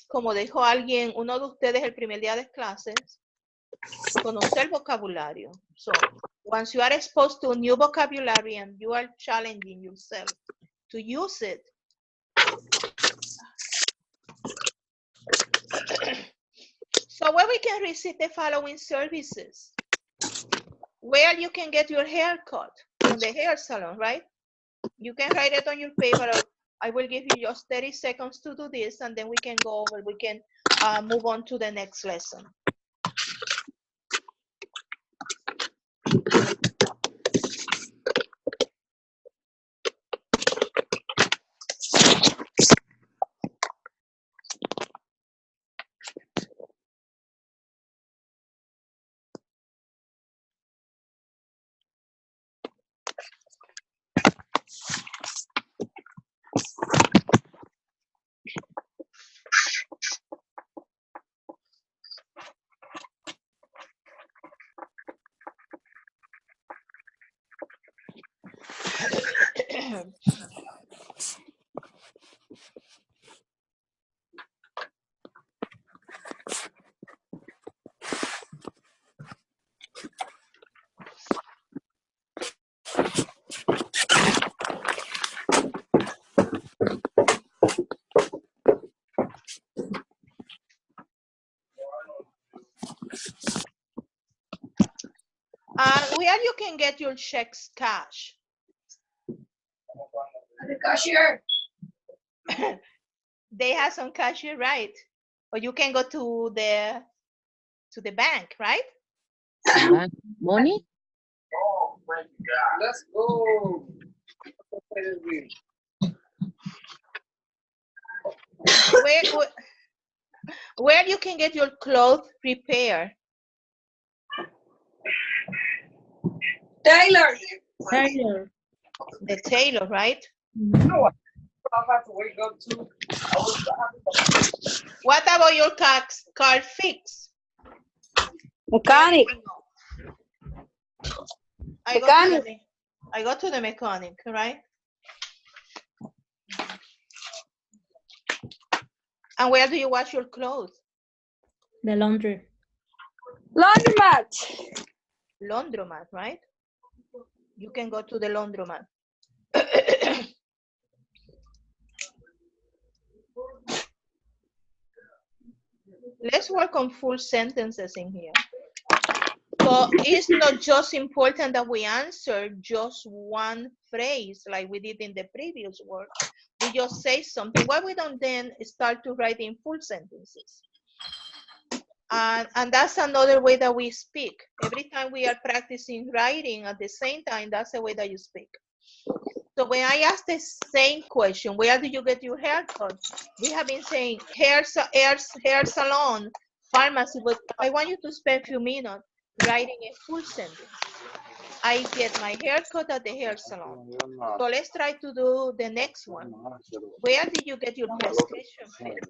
como dijo alguien, uno de ustedes el primer día de clases, conocer vocabulario. So, once you are exposed to new vocabulary and you are challenging yourself to use it, so where we can receive the following services. Where you can get your hair cut from the hair salon, right? You can write it on your paper. I will give you just 30 seconds to do this, and then we can go over, we can move on to the next lesson. Where you can get your checks cash? The cashier. They have some cashier, right? Or you can go to the bank, right? Money? Oh my God. Let's go. Where you can get your clothes repaired? Taylor. Taylor. The tailor, right? No, I'll have to wake up too. What about your car fix? Mechanic. I go to the mechanic, right? And where do you wash your clothes? The laundry. Laundromat. Laundromat, right? You can go to the laundromat. Let's work on full sentences in here. So it's not just important that we answer just one phrase like we did in the previous work. We just say something. Why we don't then start to write in full sentences? And that's another way that we speak. Every time we are practicing writing at the same time, that's the way that you speak. So when I ask the same question, where do you get your haircut? We have been saying hair salon, pharmacy, but I want you to spend a few minutes writing a full sentence. I get my haircut at the hair salon. So let's try to do the next one. Where did you get your prescription filled?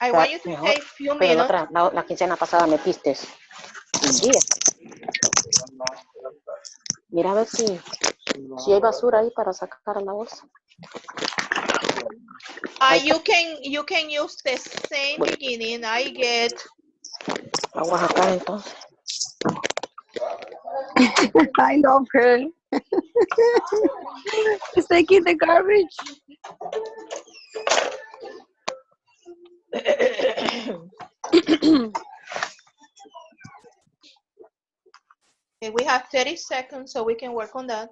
I want you to take a few minutes. La quincena pasada metiste un día. Mira a ver si hay basura ahí para sacar a la bolsa. You can use the same beginning. I get. Aguas acá entonces. I love her. She's taking the garbage. Okay, we have 30 seconds, so we can work on that.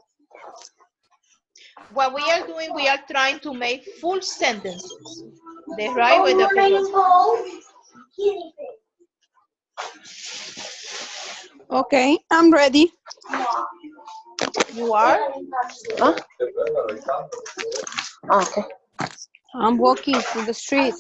What we are doing, we are trying to make full sentences. The right way to Okay, I'm ready. You are? Huh? Okay. I'm walking through the street.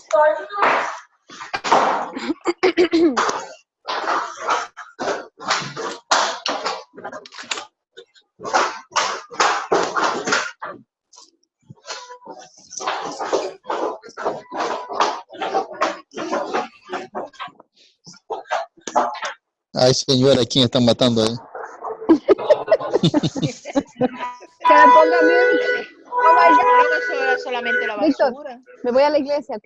Ay, señora, ¿quién están matando ahí? Que me ponga mute. Oh my God. Solamente la Víctor, basura. me voy a la iglesia, ¿ok?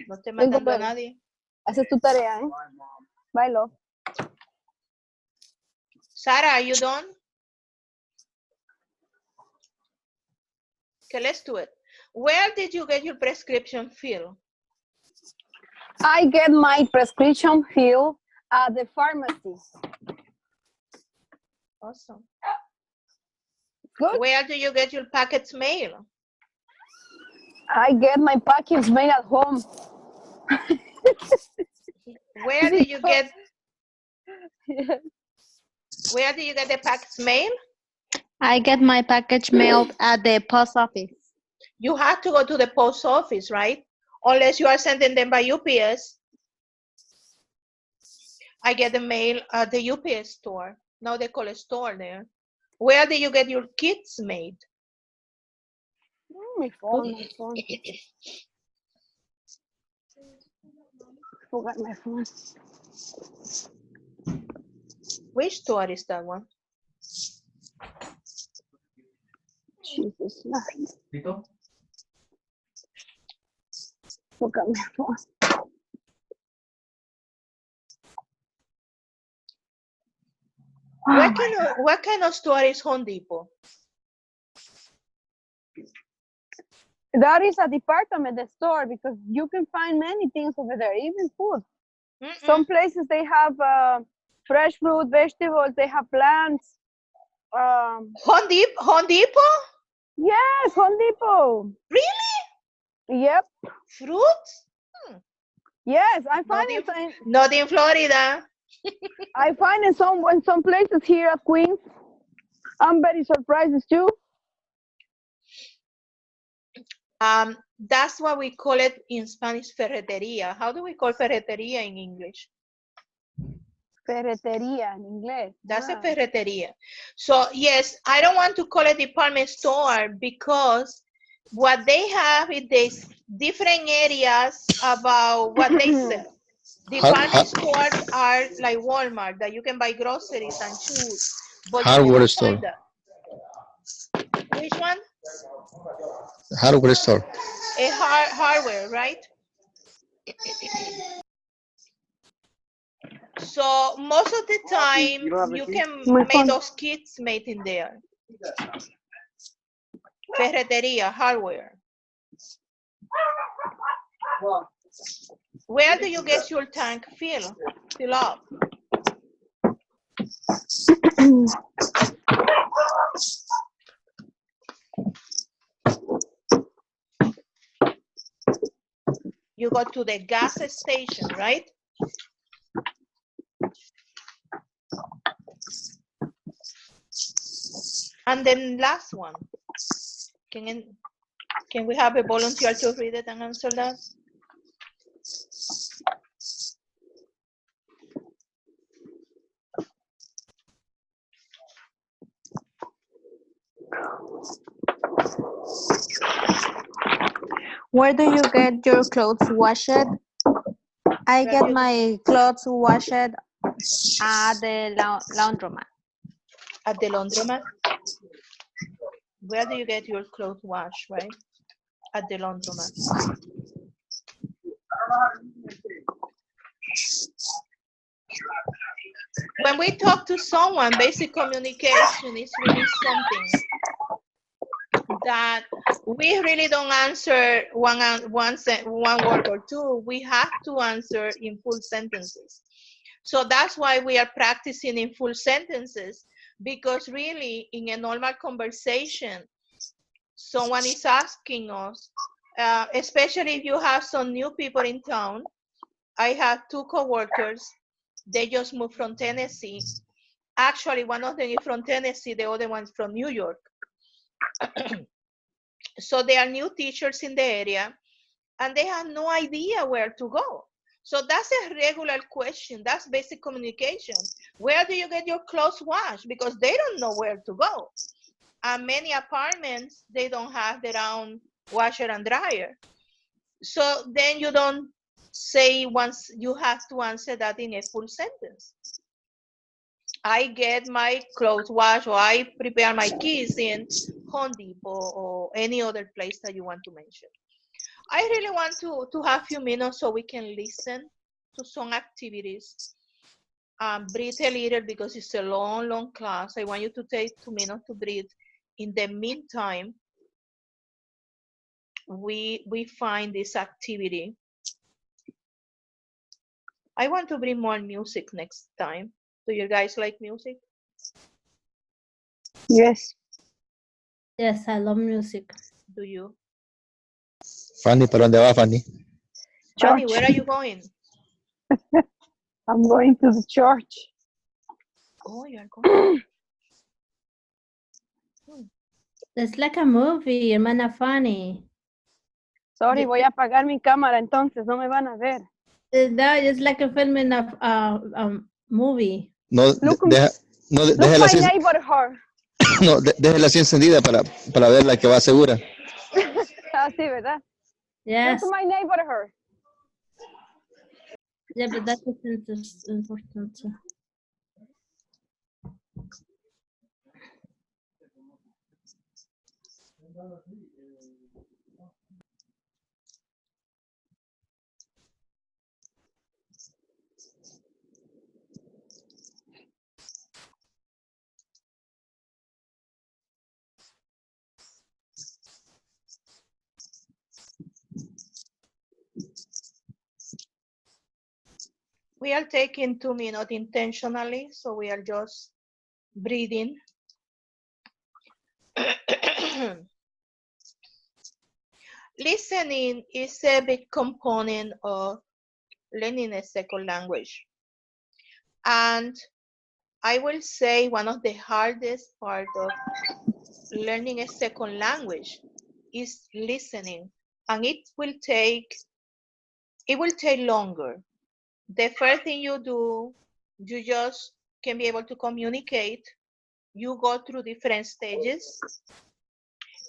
No estoy matando a nadie. Haces tu tarea, ¿eh? Bailo. Sarah, are you done? Okay, let's do it. Where did you get your prescription filled? I get my prescription filled at the pharmacy. Awesome. Good. Where do you get your packets mail? I get my package mail at home. Where do you get? Where do you get the packets mail? I get my package mailed at the post office. You have to go to the post office, right? Unless you are sending them by UPS. I get the mail at the UPS store. Now they call a store there. Where do you get your kids made? My phone, my phone. Forgot my phone. Which store is that one? Jesus. Forgot my phone. What kind of store is Home Depot? That is a department store because you can find many things over there, even food. Some places they have fresh fruit, vegetables. They have plants. Home Depot? Yes, Home Depot. Really? Yep. Fruits? Yes, I find it. Not in Florida. I find in some places here at Queens. I'm very surprised too. That's what we call it in Spanish, ferretería. How do we call ferretería in English? Ferretería in English. That's a ferretería. So yes, I don't want to call it department store because what they have is these different areas about what they sell. Department stores are like Walmart that you can buy groceries and shoes. But Hardware store. Which one? Hardware store. A hardware, right? So most of the time you can make those kits made in there. Ferretería, hardware. Where do you get your tank fill up? You go to the gas station, right? And then last one. Can we have a volunteer to read it and answer that? Where do you get your clothes washed? I get my clothes washed at the laundromat. At the laundromat? Where do you get your clothes washed, right? At the laundromat. When we talk to someone, basic communication is really something that we really don't answer one word or two. We have to answer in full sentences. So that's why we are practicing in full sentences, because really in a normal conversation, someone is asking us, especially if you have some new people in town. I have two coworkers. They just moved from Tennessee. Actually, one of them is from Tennessee, the other one is from New York. So they are new teachers in the area and they have no idea where to go. So that's a regular question. That's basic communication. Where do you get your clothes washed? Because they don't know where to go. And many apartments, they don't have their own washer and dryer. So then you don't say once, you have to answer that in a full sentence. I get my clothes washed, or I prepare my keys in Home Depot or any other place that you want to mention. I really want to have a few minutes so we can listen to some activities. Breathe a little because it's a long class. I want you to take 2 minutes to breathe. In the meantime, we find this activity. I want to bring more music next time. Do you guys like music? Yes. Yes, I love music. Do you? Fanny, ¿para dónde va, Fanny? Fanny, where are you going? I'm going to the church. Oh, you're going. It's like a movie, hermana Fanny. Sorry, voy a apagar mi cámara entonces, no me van a ver. No, it's like a film in a movie. No, déjela así. No, déjela así encendida para ver la que va segura. Ah, sí, ¿verdad? Yes. Look my neighborhood. Yeah, but that is important. We are taking 2 minutes intentionally, so we are just breathing. Listening is a big component of learning a second language. And I will say one of the hardest part of learning a second language is listening. And it will take longer. The first thing you do, you just can be able to communicate. You go through different stages.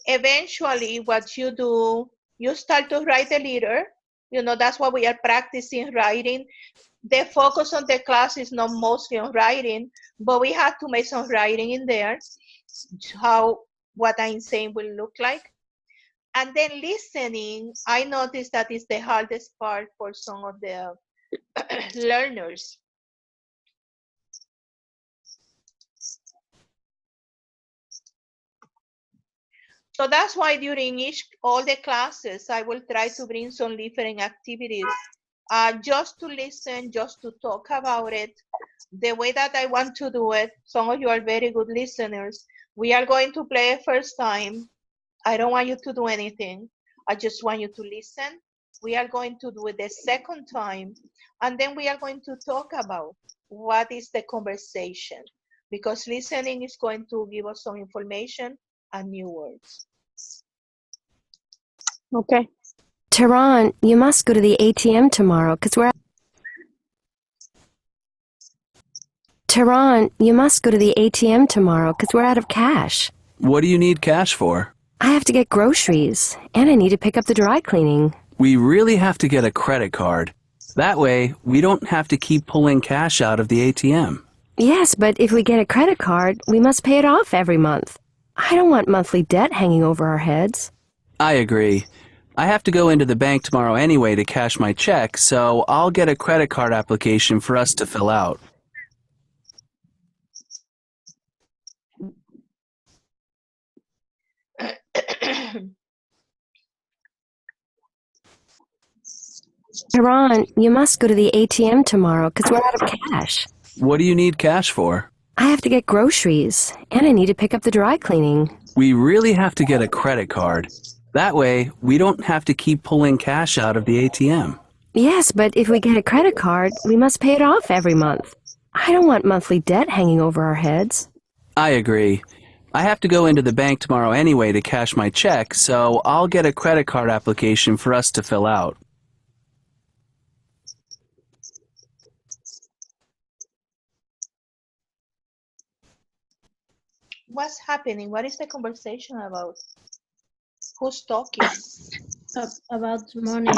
Eventually, what you do, you start to write a letter. You know, that's what we are practicing writing. The focus on the class is not mostly on writing, but we have to make some writing in there, what I'm saying will look like. And then listening, I noticed that is the hardest part for some of the learners. So that's why during all the classes, I will try to bring some different activities, just to listen, just to talk about it, the way that I want to do it. Some of you are very good listeners. We are going to play it first time. I don't want you to do anything. I just want you to listen. We are going to do it the second time, and then we are going to talk about what is the conversation, because listening is going to give us some information and new words. Okay. Tehran, you must go to the ATM tomorrow because we're... Tehran, you must go to the ATM tomorrow because we're out of cash. What do you need cash for? I have to get groceries, and I need to pick up the dry cleaning. We really have to get a credit card. That way, we don't have to keep pulling cash out of the ATM. Yes, but if we get a credit card, we must pay it off every month. I don't want monthly debt hanging over our heads. I agree. I have to go into the bank tomorrow anyway to cash my check, so I'll get a credit card application for us to fill out. Tehran, you must go to the ATM tomorrow because we're out of cash. What do you need cash for? I have to get groceries, and I need to pick up the dry cleaning. We really have to get a credit card. That way, we don't have to keep pulling cash out of the ATM. Yes, but if we get a credit card, we must pay it off every month. I don't want monthly debt hanging over our heads. I agree. I have to go into the bank tomorrow anyway to cash my check, so I'll get a credit card application for us to fill out. What's happening? What is the conversation about? Who's talking? About money.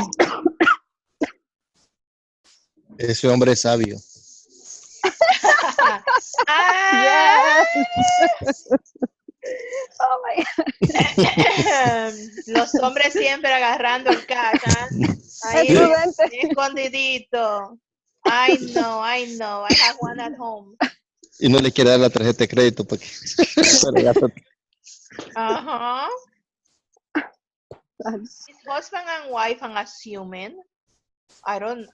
Ese hombre es sabio. Yes. Oh my God. Los hombres siempre agarrando el cash, ¿eh? Ahí, escondidito. I know. I have one at home. Y no le quiere dar la tarjeta de crédito porque Uh-huh. His husband and wife, I'm assuming. I'm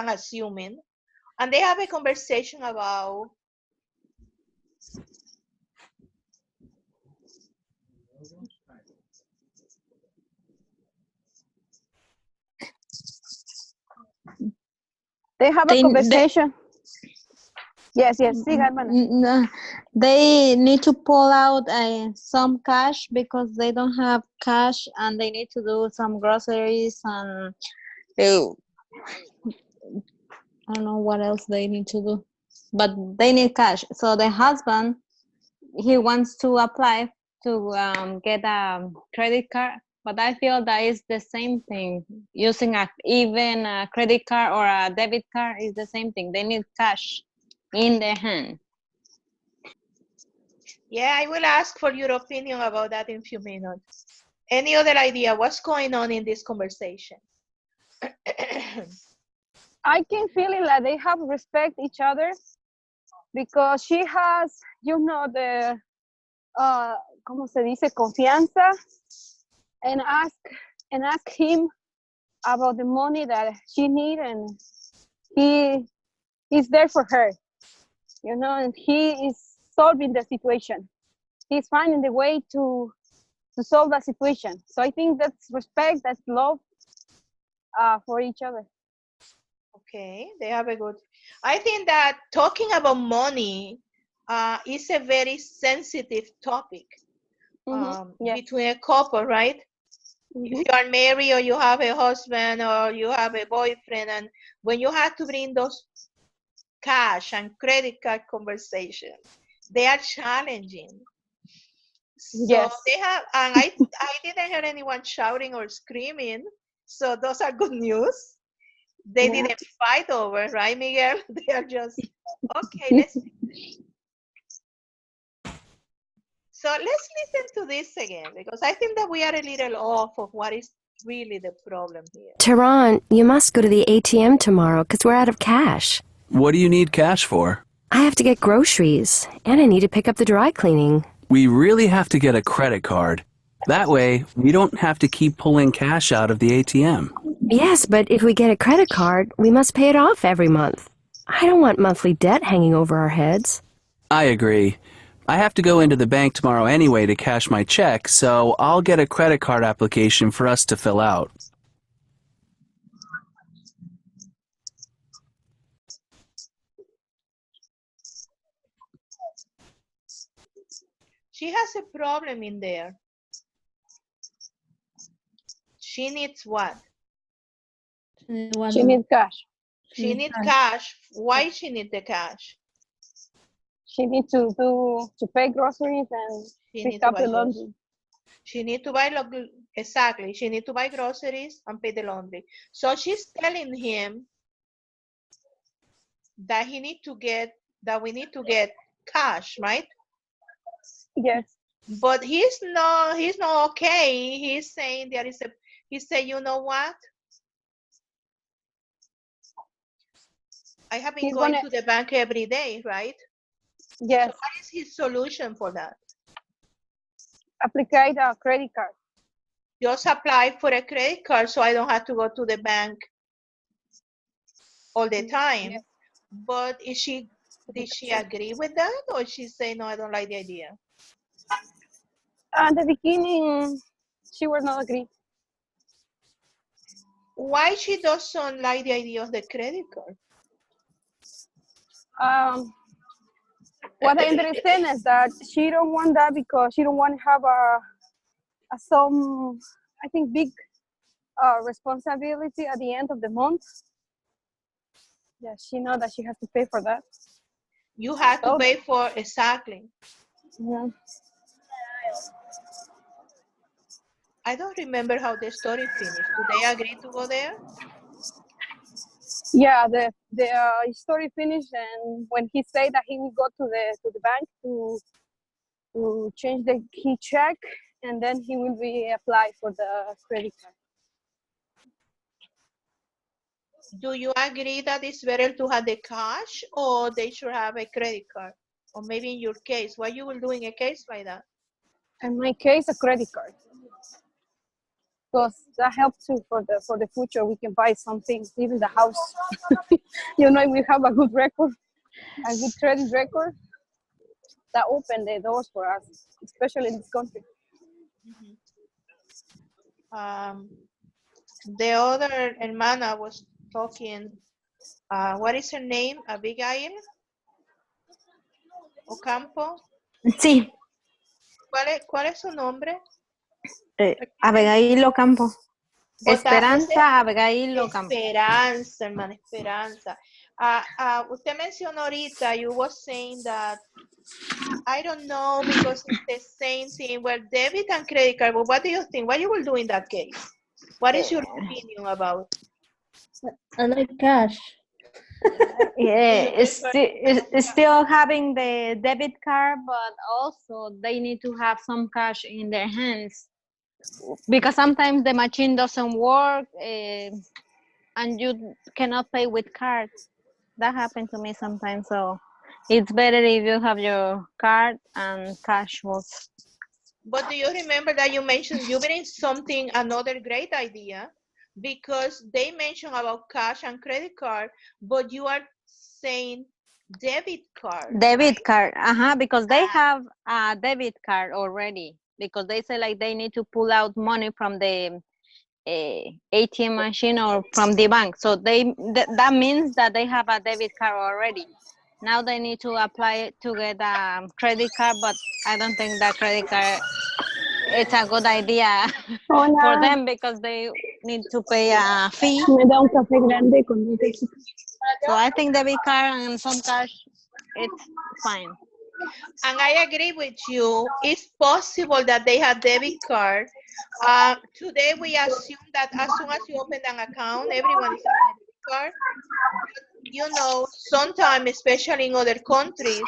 assuming. And they have a conversation about they have a conversation. Yes, siga, hermana. They need to pull out some cash because they don't have cash and they need to do some groceries and I don't know what else they need to do, but they need cash. So the husband, he wants to apply to get a credit card, but I feel that is the same thing. Using even a credit card or a debit card is the same thing. They need cash in their hand. Yeah, I will ask for your opinion about that in a few minutes. Any other idea? What's going on in this conversation? I can feel it like they have respect each other because she has, the, ¿cómo se dice? Confianza, and ask him about the money that she needs, he's there for her, you know, and he is solving the situation. He's finding the way to solve the situation. So I think that's respect, that's love for each other. Okay, they have a good. I think that talking about money is a very sensitive topic between a couple, right? If you are married or you have a husband or you have a boyfriend, and when you have to bring those cash and credit card conversations, they are challenging. So they have, and I didn't hear anyone shouting or screaming, so those are good news. They didn't fight over, right, Miguel? They are just, okay, let's see. So let's listen to this again, because I think that we are a little off of what is really the problem here. Tehran, you must go to the ATM tomorrow because we're out of cash. What do you need cash for? I have to get groceries, and I need to pick up the dry cleaning. We really have to get a credit card. That way, we don't have to keep pulling cash out of the ATM. Yes, but if we get a credit card, we must pay it off every month. I don't want monthly debt hanging over our heads. I agree. I have to go into the bank tomorrow anyway to cash my check, so I'll get a credit card application for us to fill out. She has a problem in there. She needs what? She needs cash. She needs cash. Why she need the cash? She needs to pay groceries and pick up the laundry. She need to buy, exactly. She need to buy groceries and pay the laundry. So she's telling him that we need to get cash, right? Yes. But he's not okay. He's saying he said, you know what? I have been going to the bank every day, right? Yes. So what is his solution for that? Apply a credit card. Just apply for a credit card so I don't have to go to the bank all the time. Yes. But did she agree with that, or she say, no, I don't like the idea? At the beginning, she would not agree. Why she doesn't like the idea of the credit card? What I understand is that she don't want that because she don't want to have some, I think, big responsibility at the end of the month. Yeah, she knows that she has to pay for that. You have to pay for, exactly. Yeah. I don't remember how the story finished. Do they agree to go there? Yeah, the story finished, and when he said that he will go to the bank to change his check, and then he will be applied for the credit card. Do you agree that it's better to have the cash, or they should have a credit card? Or maybe in your case, what you will do in a case like that? In my case, a credit card. Because that helps too for the future. We can buy something, even the house. You know, we have a good record, a good credit record, that open the doors for us, especially in this country. The other hermana was talking. What is her name? Abigail Ocampo. Sí. ¿Cuál es su nombre? Abigail Ocampo. Esperanza Abigail Ocampo. Esperanza, hermana, Esperanza. Usted mencionó ahorita, you were saying that, I don't know, because it's the same thing, well, debit and credit card, but what do you think? What you will do in that case? What is your opinion about? I like cash. Yeah, it's still having the debit card, but also they need to have some cash in their hands. Because sometimes the machine doesn't work and you cannot pay with cards. That happened to me sometimes. So it's better if you have your card and cash both. But do you remember that you mentioned you bring something, another great idea, because they mention about cash and credit card, but you are saying debit card. Debit card, because they have a debit card already, because they say like they need to pull out money from the ATM machine or from the bank. So that means that they have a debit card already. Now they need to apply it to get a credit card, but I don't think that credit card it's a good idea for them because they need to pay a fee. Me da un café grande con un tecito. So I think debit card and some cash, it's fine. And I agree with you. It's possible that they have debit card. Today we assume that as soon as you open an account, everyone is on a debit card. But, you know, sometimes, especially in other countries,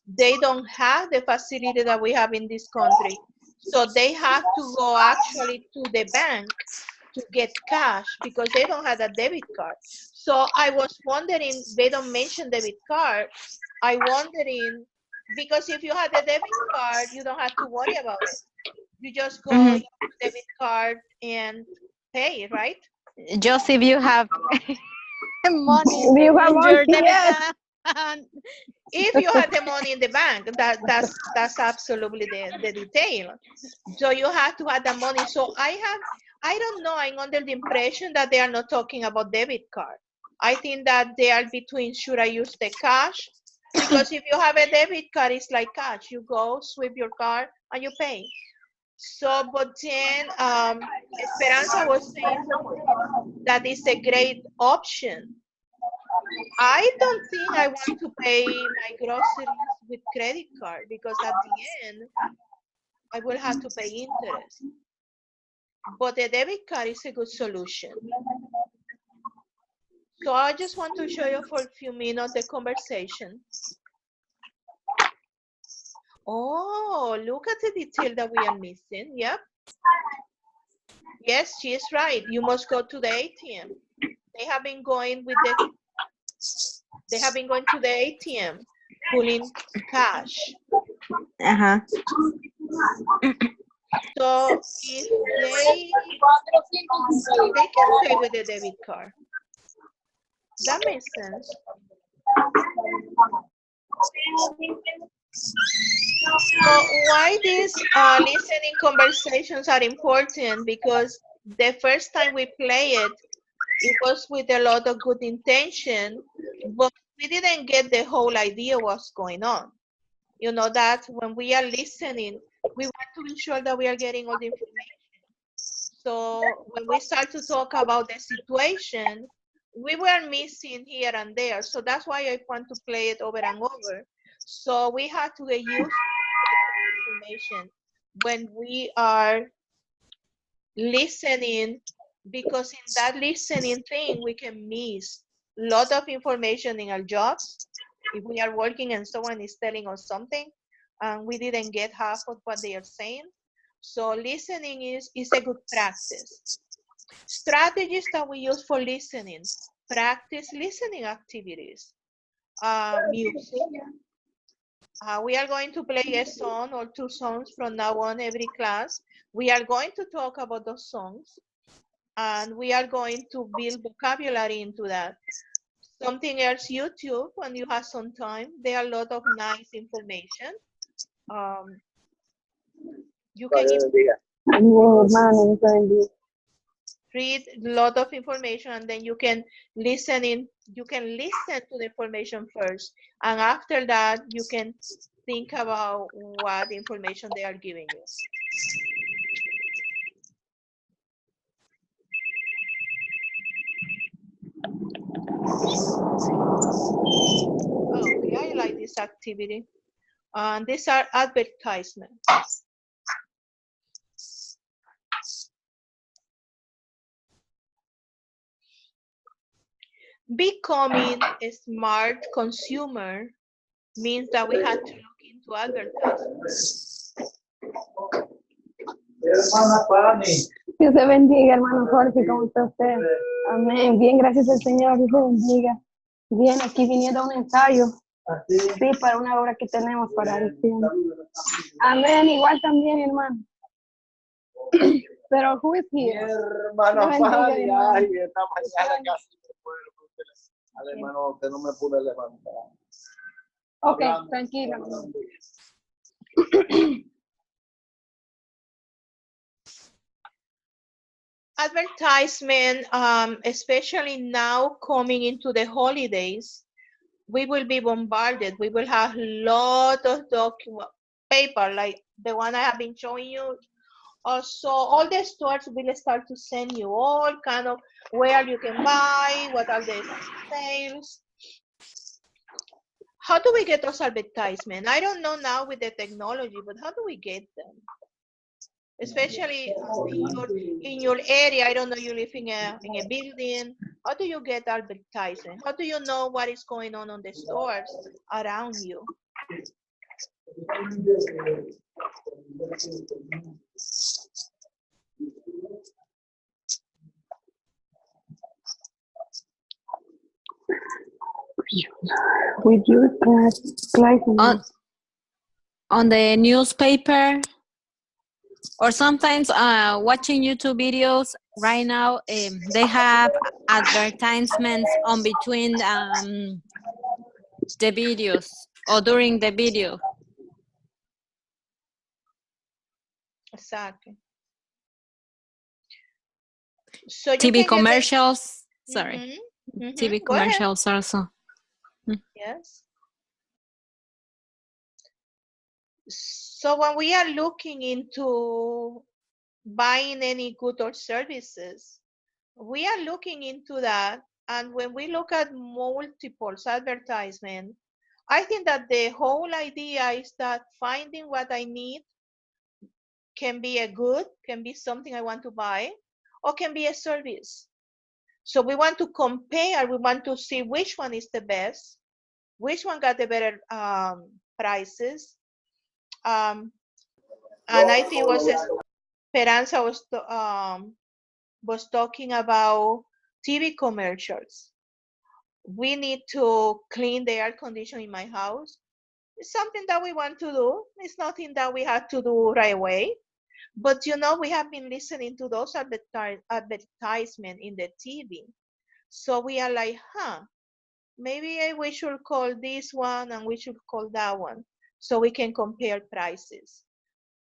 they don't have the facility that we have in this country. So they have to go actually to the bank to get cash because they don't have a debit card. So I was wondering, they don't mention debit card. I wondering, because if you have the debit card, you don't have to worry about it. You just go use debit card and pay, right? Just if you have money If you have in money, your debit yes. card. If you have the money in the bank, that's absolutely the detail. So you have to have the money. So I don't know, I'm under the impression that they are not talking about debit card. I think that they are between, should I use the cash? Because if you have a debit card, it's like cash. You go, swipe your card, and you pay. So, but then Esperanza was saying that is a great option. I don't think I want to pay my groceries with credit card because at the end, I will have to pay interest. But the debit card is a good solution. So I just want to show you for a few minutes the conversation. Oh, look at the detail that we are missing. Yep. Yes, she is right. You must go to the ATM. They have been going with the. They have been going to the ATM, pulling cash. So if they can pay with the debit card. That makes sense. So why these listening conversations are important? Because the first time we play it, it was with a lot of good intention, but we didn't get the whole idea what's going on. You know that when we are listening, we want to be sure that we are getting all the information. So when we start to talk about the situation, we were missing here and there. So that's why I want to play it over and over. So we have to get used to the information when we are listening, because in that listening thing, we can miss a lot of information in our jobs. If we are working and someone is telling us something and we didn't get half of what they are saying. So listening is a good practice. Strategies that we use for listening: practice listening activities, music. We are going to play a song or two songs from now on every class. We are going to talk about those songs and we are going to build vocabulary into that. Something else, YouTube, when you have some time, there are a lot of nice information. You can read a lot of information and then you can listen to the information first, and after that you can think about what information they are giving you. Okay, I like this activity. These are advertisements. Becoming a smart consumer means that we have to look into advertisements. Dios te bendiga, hermano Jorge, ¿cómo está usted? Amén. Bien, gracias al Señor. Dios te bendiga. Bien, aquí viniendo a un ensayo. Sí, para una obra que tenemos para el tiempo. Amén. Igual también, hermano. Pero who is Mi here? hermano Dios bendiga, Fanny, hermano. ay, esta mañana casi me muero. Al hermano que no me pude levantar. Okay, Hablamos, tranquila. hablando. Advertisement, especially now coming into the holidays, we will be bombarded. We will have a lot of paper like the one I have been showing you. Also, all the stores will start to send you all kind of where you can buy, what are the sales. How do we get those advertisements? I don't know now with the technology, but how do we get them? Especially in your area, I don't know, you live in a building. How do you get advertising? How do you know what is going on the stores around you? With your class on the newspaper, or sometimes watching YouTube videos. Right now, they have advertisements on between the videos or during the video. Exactly. So TV commercials. Sorry. TV Go ahead. commercials also. Yes. So when we are looking into buying any good or services, we are looking into that. And when we look at multiples advertisement, I think that the whole idea is that finding what I need can be a good, can be something I want to buy, or can be a service. So we want to compare, we want to see which one is the best, which one got the better prices. And I think was Esperanza was talking about TV commercials. We need to clean the air conditioning in my house. It's something that we want to do. It's nothing that we have to do right away. But you know, we have been listening to those advertisements in the TV. So we are like, maybe we should call this one and we should call that one so we can compare prices.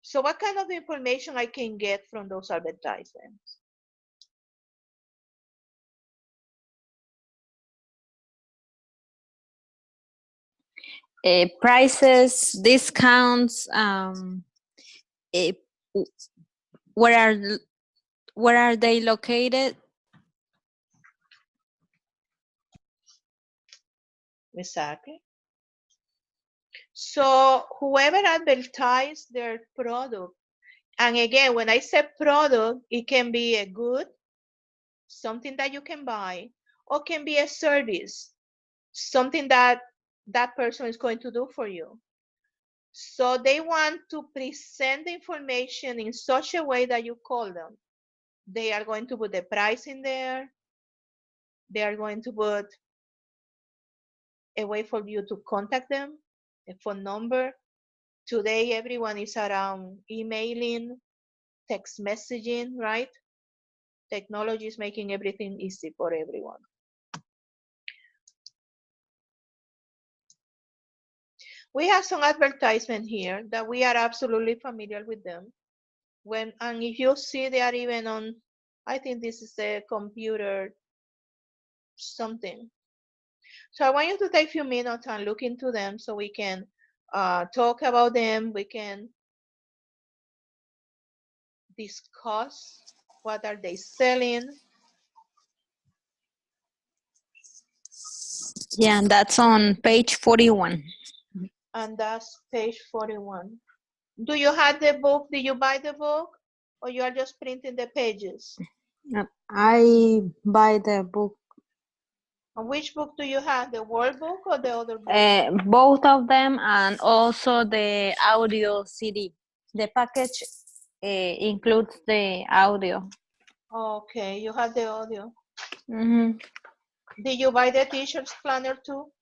So what kind of information I can get from those advertisements? Prices, discounts, where are they located? Exactly. So whoever advertised their product, and again, when I say product, it can be a good, something that you can buy, or can be a service, something that that person is going to do for you. So they want to present the information in such a way that you call them. They are going to put the price in there. They are going to put a way for you to contact them, a phone number. Today, everyone is around emailing, text messaging, right? Technology is making everything easy for everyone. We have some advertisement here that we are absolutely familiar with them. And if you see they are even on, I think this is a computer something. So I want you to take a few minutes and look into them so we can talk about them. We can discuss what are they selling. Yeah, and that's on page 41. And that's page 41. Do you have the book? Did you buy the book? Or you are just printing the pages? I buy the book. And which book do you have? The Word book or the other book? Both of them, and also the audio CD. The package includes the audio. Okay, you have the audio. Mm-hmm. Did you buy the teacher's planner too?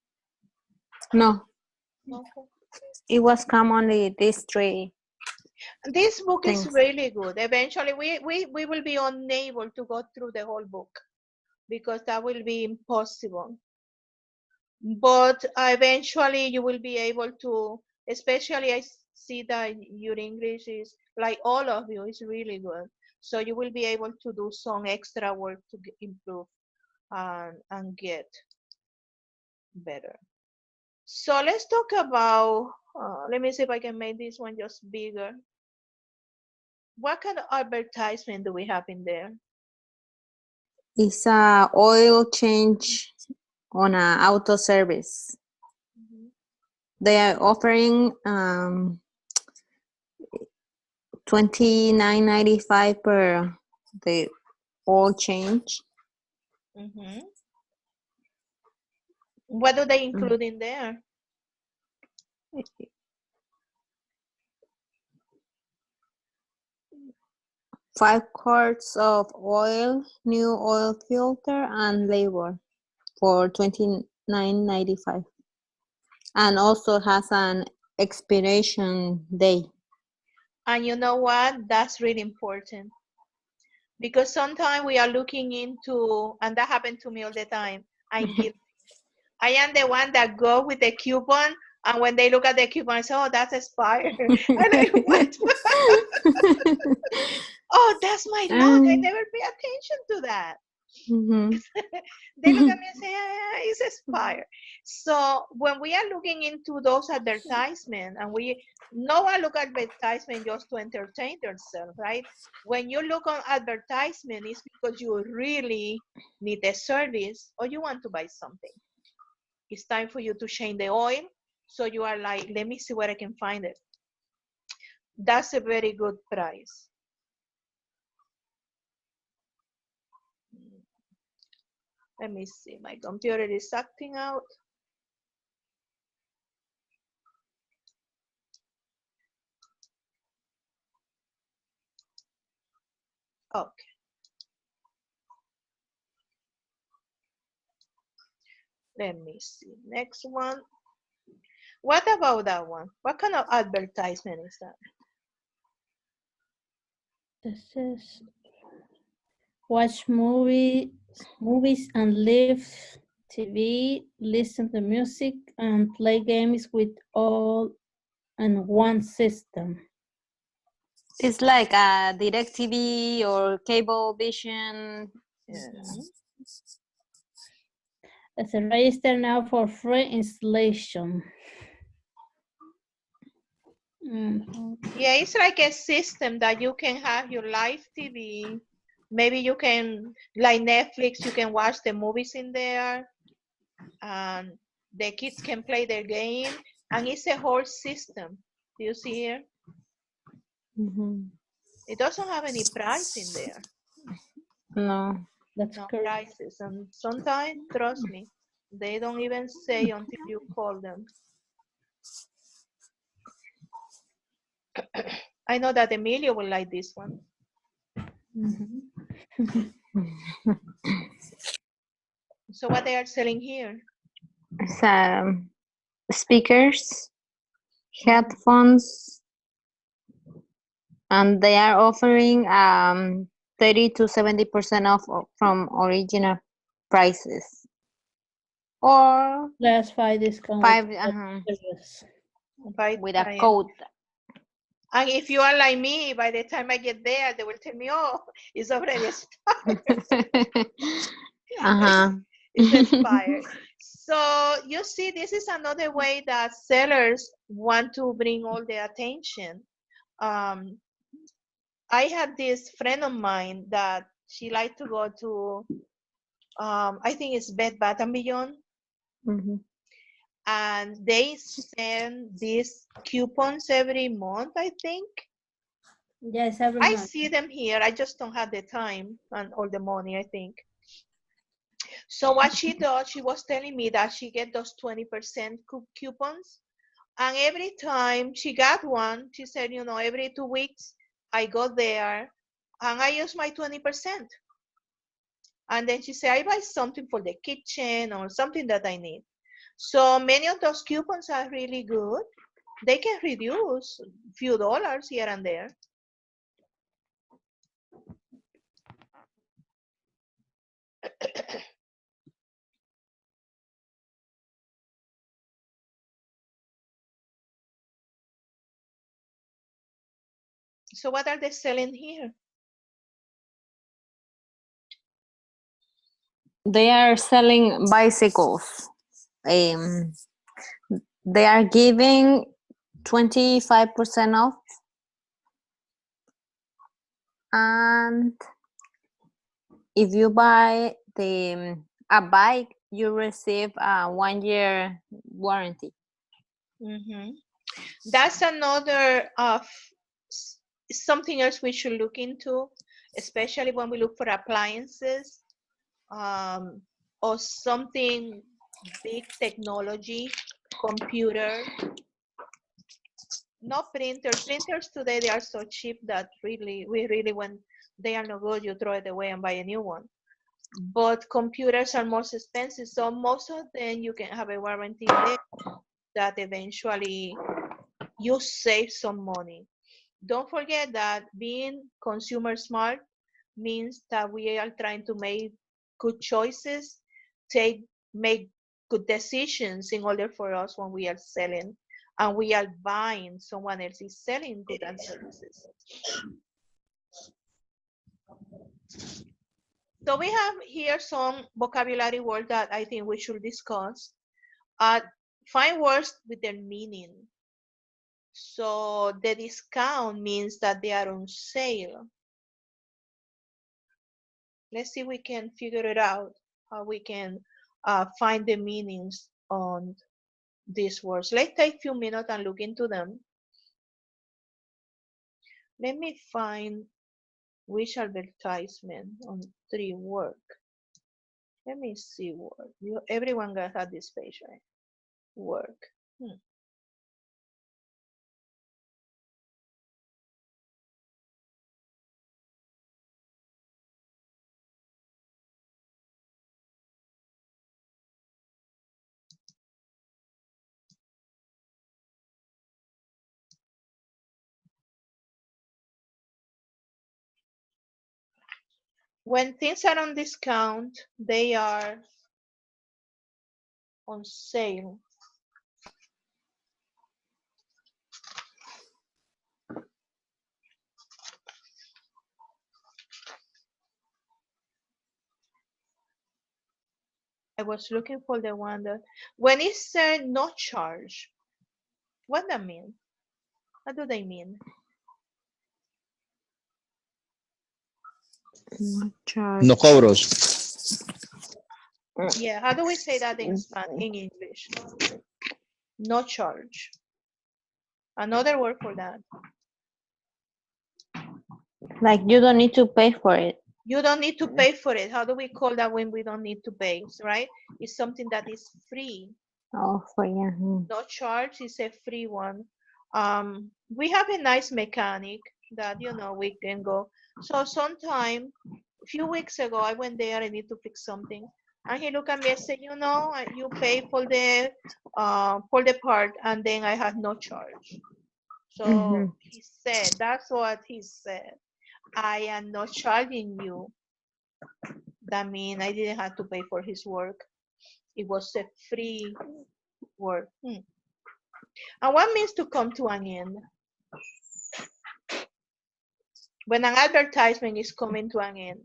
No. Okay. It was commonly these three. This book is Thanks. really good. Eventually, we will be unable to go through the whole book because that will be impossible. But eventually, you will be able to, especially I see that your English is, like all of you, is really good. So you will be able to do some extra work to improve and get better. So let's talk about, let me see if I can make this one just bigger. What kind of advertisement do we have in there? It's a oil change on a auto service. They are offering $29.95 per the oil change. What do they include in there? 5 quarts of oil, new oil filter, and labor for $29.95. And also has an expiration date. And you know what? That's really important. Because sometimes we are looking into, and that happened to me all the time, I'm guilty. I am the one that go with the coupon, and when they look at the coupon, I say, oh, that's expired. And I went, oh, that's my luck. I never pay attention to that. They look at me and say, it's expired. So when we are looking into those advertisements, and no one look at advertisement just to entertain themselves, right? When you look on advertisement, it's because you really need a service or you want to buy something. It's time for you to change the oil. So you are like, let me see where I can find it. That's a very good price. Let me see, my computer is acting out. Okay. Let me see, next one. What about that one? What kind of advertisement is that? This is watch movies and live TV, listen to music, and play games with all in one system. It's like a DirecTV or Cablevision. It's a register now for free installation. Yeah, it's like a system that you can have your live TV. Maybe you can, like Netflix, you can watch the movies in there. And the kids can play their game. And it's a whole system. Do you see here? It doesn't have any price in there. No, that's no correct. prices. And sometimes, trust me, they don't even say until you call them. I know that Emilio will like this one. So what they are selling here? Speakers, headphones, and they are offering 30 to 70% off from original prices. Or That's 5 discount. 5 with a code. And if you are like me, by the time I get there, they will tell me, oh, it's already expired. It's expired. So you see, this is another way that sellers want to bring all the attention. I had this friend of mine that she liked to go to, I think it's Bed Bath & Beyond. And they send these coupons every month, I think. Yes, every I month. see them here. I just don't have the time and all the money, I think. So what she does, she was telling me that she get those 20% coupons. And every time she got one, she said, you know, every 2 weeks, I go there and I use my 20%. And then she said, I buy something for the kitchen or something that I need. So many of those coupons are really good. they can reduce a few dollars here and there. So what are they selling here? They are selling bicycles. They are giving 25% off. And if you buy a bike, you receive a 1-year warranty. Mm-hmm. That's another something else we should look into, especially when we look for appliances or something big technology, computer. Not printers. Printers today, they are so cheap that really, when they are no good, you throw it away and buy a new one. But computers are most expensive, so most of them you can have a warranty there that eventually you save some money. Don't forget that being consumer smart means that we are trying to make good choices, make good decisions in order for us when we are selling and we are buying someone else is selling goods and services. So we have here some vocabulary words that I think we should discuss. Find words with their meaning. So the discount means that they are on sale. Let's see if we can figure it out, how we can find the meanings on these words. Let's take a few minutes and look into them. Let me find which advertisement on 3 work. Let me see work. Everyone got had this page, right? Work. When things are on discount, they are on sale. I was looking for the one that, when it said no charge, what that mean? What do they mean? No charge. No cobros. Yeah, how do we say that in English? No charge. Another word for that. Like you don't need to pay for it. You don't need to pay for it. How do we call that when we don't need to pay, right? It's something that is free. Oh, free. No charge is a free one. We have a nice mechanic that, we can go. So sometime, a few weeks ago, I went there, I need to fix something. And he looked at me and said, you pay for the part, and then I had no charge. So he said, that's what he said. I am not charging you. That means I didn't have to pay for his work. It was a free work. And what means to come to an end? When an advertisement is coming to an end.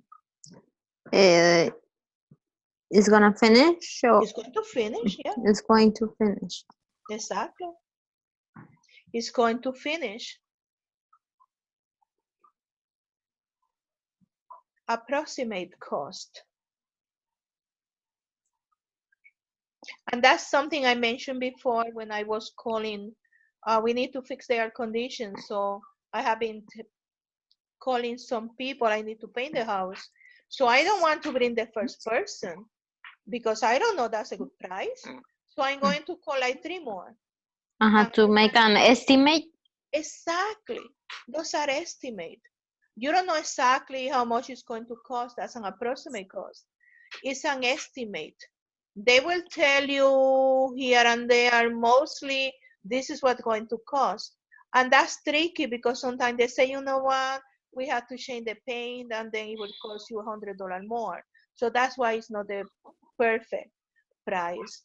It's gonna finish? Or it's going to finish, yeah. It's going to finish. Exactly. It's going to finish. Approximate cost. And that's something I mentioned before when I was calling. We need to fix the air conditions. So I have been calling some people. I need to paint the house. So I don't want to bring the first person because I don't know that's a good price. So I'm going to call like 3 more. To make an estimate? Exactly. Those are estimates. You don't know exactly how much it's going to cost. That's an approximate cost. It's an estimate. They will tell you here and there mostly this is what's going to cost. And that's tricky because sometimes they say, you know what, we have to change the paint and then it will cost you $100 more. So that's why it's not the perfect price.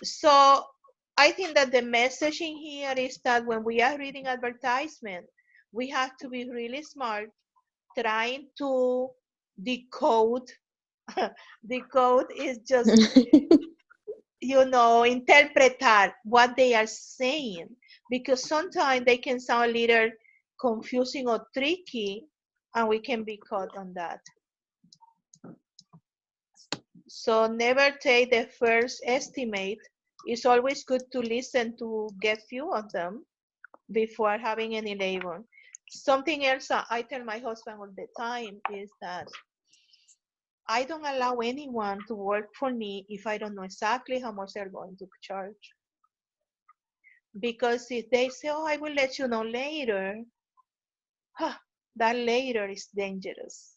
So I think that the messaging here is that when we are reading advertisement, we have to be really smart trying to decode. Decode is just, you know, interpretar what they are saying, because sometimes they can sound a little confusing or tricky, and we can be caught on that. So never take the first estimate. It's always good to listen to get few of them before having any labor. Something else I tell my husband all the time is that I don't allow anyone to work for me if I don't know exactly how much they're going to charge. Because if they say, oh, I will let you know later, that later is dangerous.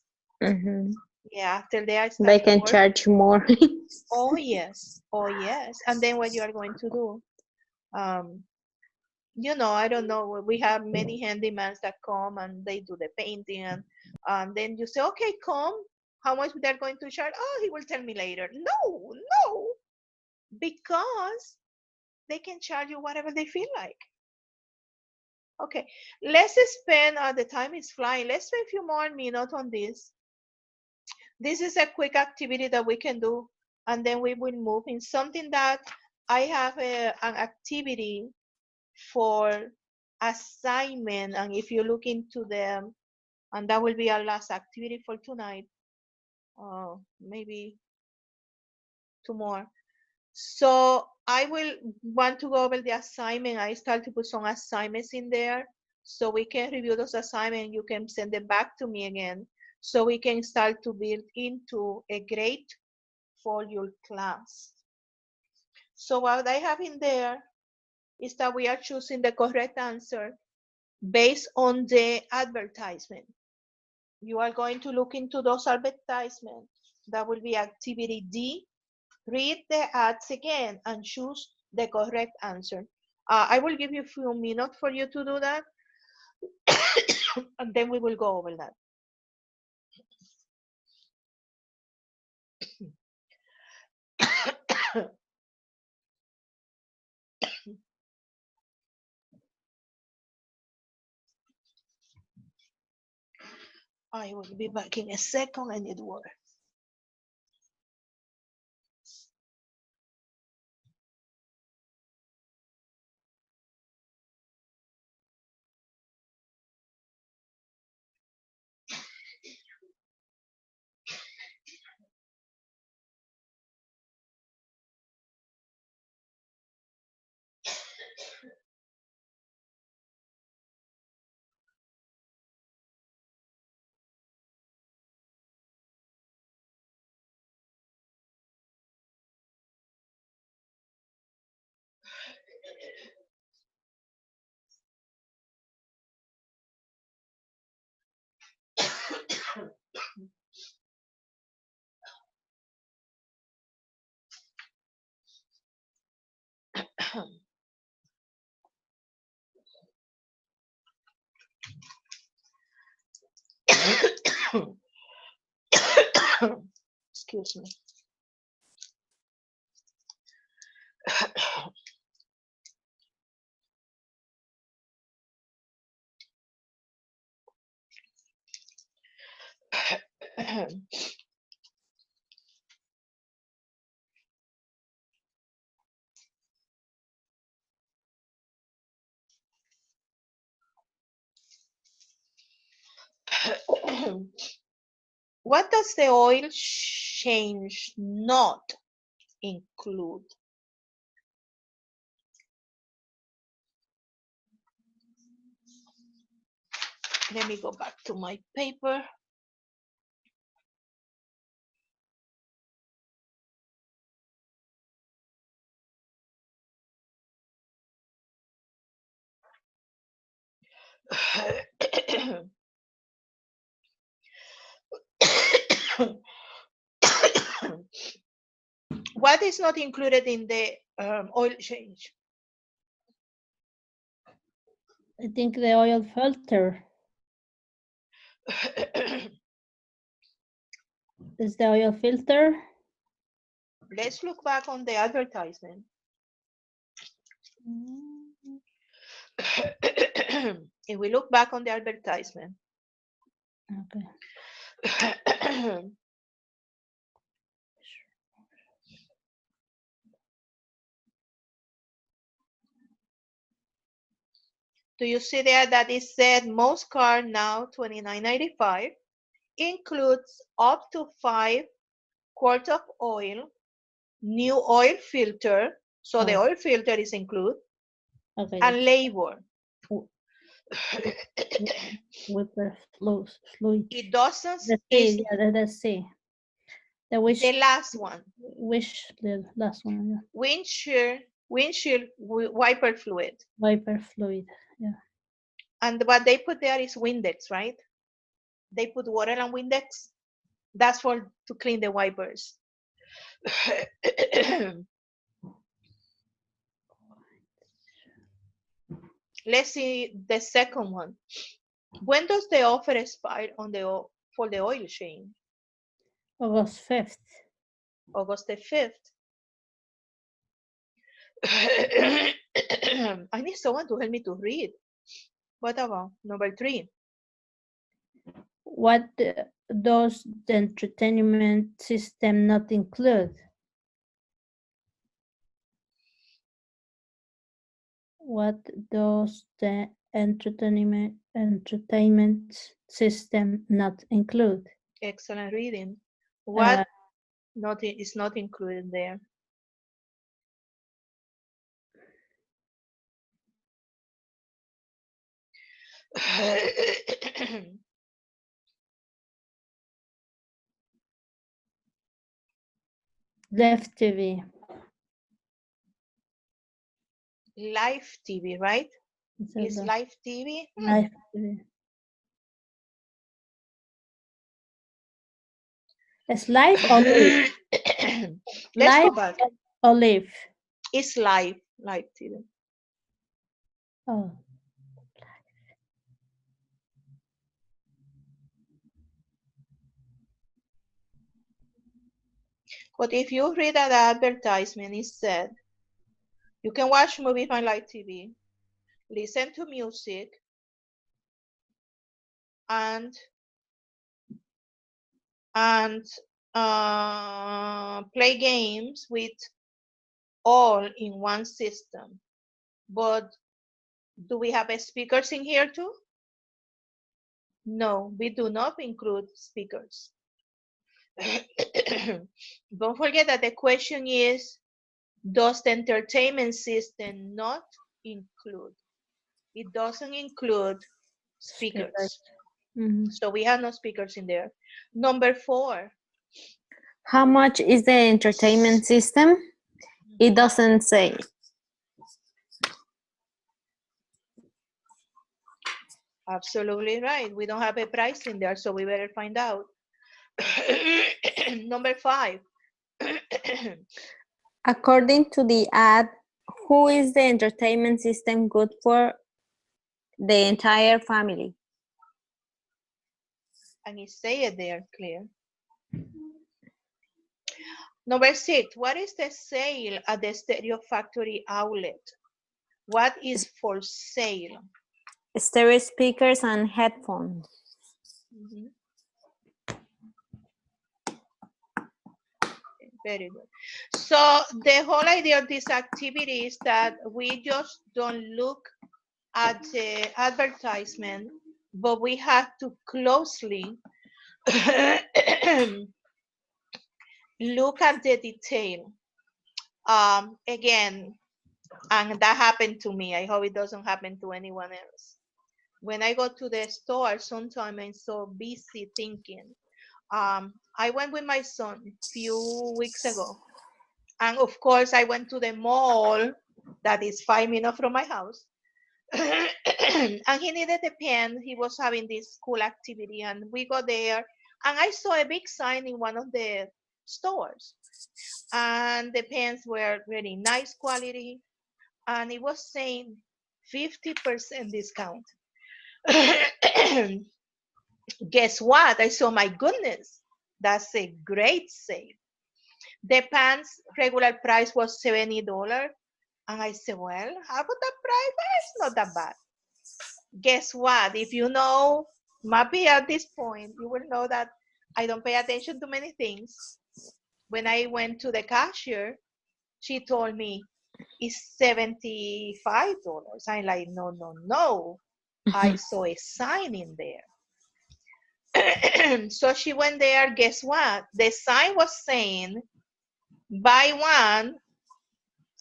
Yeah, after they are They can work, charge more. oh yes, and then what you are going to do? You know, I don't know, we have many handymans that come and they do the painting, and then you say, okay, come, how much they're going to charge? Oh, he will tell me later. No, because they can charge you whatever they feel like. Okay, let's spend, the time is flying, let's spend a few more minutes on this. This is a quick activity that we can do, and then we will move in something that I have an activity for assignment, and if you look into them, and that will be our last activity for tonight, maybe two more. So I will want to go over the assignment. I start to put some assignments in there so we can review those assignments. You can send them back to me again so we can start to build into a grade for your class. So what I have in there is that we are choosing the correct answer based on the advertisement. You are going to look into those advertisements. That will be activity D. Read the ads again and choose the correct answer. I will give you a few minutes for you to do that, and then we will go over that. I will be back in a second. I need water. Excuse me. What does the oil change not include? Let me go back to my paper. What is not included in the oil change? I think the oil filter. Is the oil filter? Let's look back on the advertisement. If we look back on the advertisement. Okay. Do you see there that it said most car now $29.95 includes up to 5 quarts of oil, new oil filter, so the oil filter is included, Okay. and labor. Wiper fluid. It doesn't. Let's see. The last one. The last one. Yeah. Windshield wiper fluid. Wiper fluid. Yeah. And what they put there is Windex, right? They put water and Windex. That's for to clean the wipers. Let's see the second one. When does the offer expire for the oil change? August 5th. August the 5th. I need someone to help me to read. What about number 3? What does the entertainment system not include? What does the entertainment system not include? Excellent reading. What is not included there? Live TV. Live TV, right? Is live TV? Live TV. It's live or live? Let's live go back. Or live? It's live TV. Oh. But if you read that advertisement, it said, you can watch movies on live TV, listen to music, and play games with all in one system. But do we have speakers in here too? No, we do not include speakers. Don't forget that the question is, does the entertainment system not include? It doesn't include speakers. So we have no speakers in there. Number 4. How much is the entertainment system? It doesn't say. Absolutely right. We don't have a price in there, so we better find out. Number 5. According to the ad, who is the entertainment system good for? The entire family. And it say it there clear. Number 6, what is the sale at the Stereo Factory outlet? What is for sale? Stereo speakers and headphones. Very good. So the whole idea of this activity is that we just don't look at the advertisement, but we have to closely look at the detail. Again, and that happened to me. I hope it doesn't happen to anyone else. When I go to the store, sometimes I'm so busy thinking. I went with my son a few weeks ago. And of course, I went to the mall that is 5 minutes from my house. And he needed a pen. He was having this school activity. And we go there. And I saw a big sign in one of the stores. And the pens were really nice quality. And it was saying 50% discount. Guess what? I saw, my goodness, that's a great sale. The pants regular price was $70. And I said, well, how about that price? It's not that bad. Guess what? If you know Mappy at this point, you will know that I don't pay attention to many things. When I went to the cashier, she told me it's $75. I'm like, no. I saw a sign in there. So she went there. Guess what? The sign was saying, buy one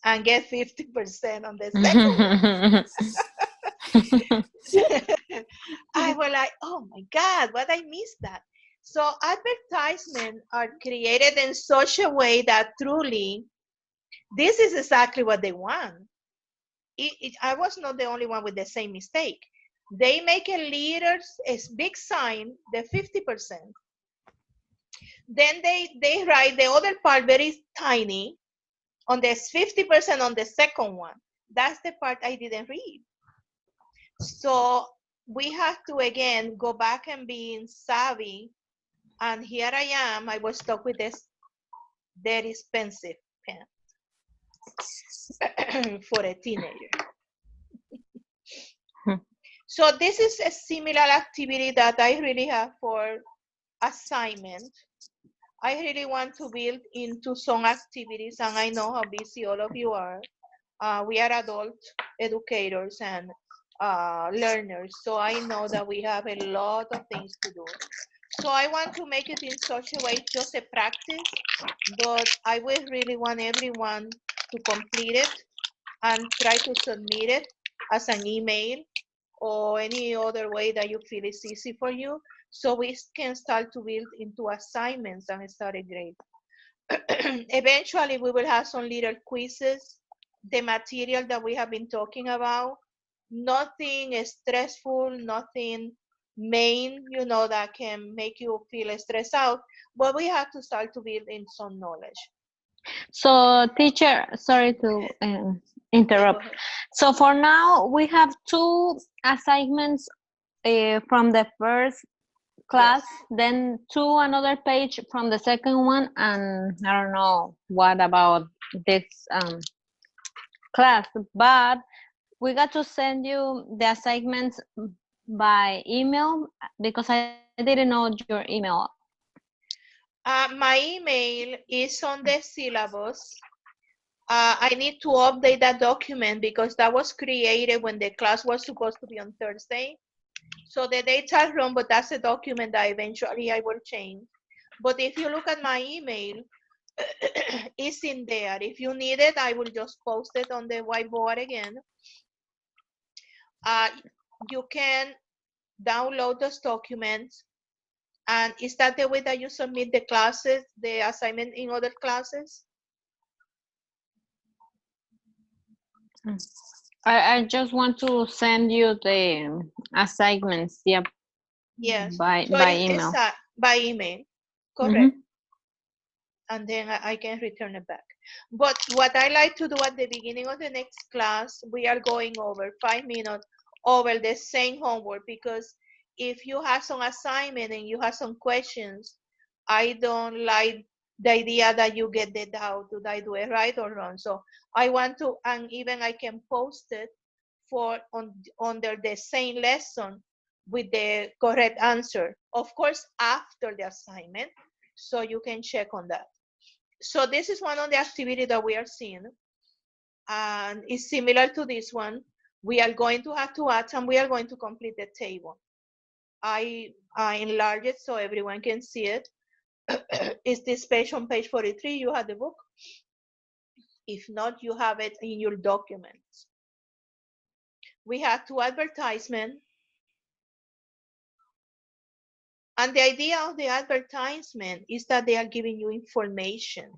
and get 50% on the second one. I was like, oh my God, what I missed that. So advertisements are created in such a way that truly, this is exactly what they want. I was not the only one with the same mistake. They make a big sign, the 50%. Then they write the other part very tiny on the 50% on the second one. That's the part I didn't read. So we have to, again, go back and being savvy. And here I am, I was stuck with this very expensive pen for a teenager. So this is a similar activity that I really have for assignment. I really want to build into some activities, and I know how busy all of you are. We are adult educators and learners, so I know that we have a lot of things to do. So I want to make it in such a way, just a practice, but I would really want everyone to complete it and try to submit it as an email or any other way that you feel is easy for you, so we can start to build into assignments and start a grade. Eventually, we will have some little quizzes, the material that we have been talking about, nothing stressful, nothing main, that can make you feel stressed out, but we have to start to build in some knowledge. So teacher, sorry to interrupt. So for now, we have 2 assignments from the first class, then 2 another page from the second one, and I don't know what about this class, but we got to send you the assignments by email because I didn't know your email. My email is on the syllabus. I need to update that document because that was created when the class was supposed to be on Thursday. So the dates are wrong, but that's a document that eventually I will change. But if you look at my email, it's in there. If you need it, I will just post it on the whiteboard again. You can download those documents. And is that the way that you submit the classes, the assignment in other classes? I just want to send you the assignments, yep. Yes. By email. By email, correct. And then I can return it back. But what I like to do at the beginning of the next class, we are going over 5 minutes over the same homework, because if you have some assignment and you have some questions, I don't like the idea that you get the doubt, did I do it right or wrong? So I want to, and even I can post it under the same lesson with the correct answer. Of course, after the assignment, so you can check on that. So this is one of the activities that we are seeing, and it's similar to this one. We are going to have to add, and we are going to complete the table. I enlarge it so everyone can see it. Is this page on page 43? You have the book. If not, you have it in your documents. We have 2 advertisements. And the idea of the advertisement is that they are giving you information.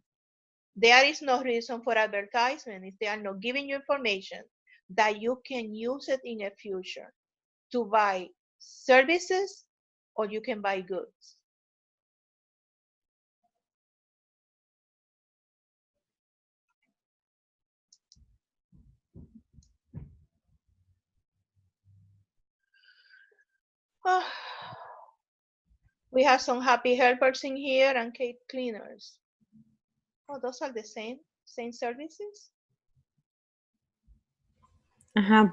There is no reason for advertisement if they are not giving you information that you can use it in the future to buy services, or you can buy goods. Oh, we have some happy helpers in here and cave cleaners. Oh, those are the same services?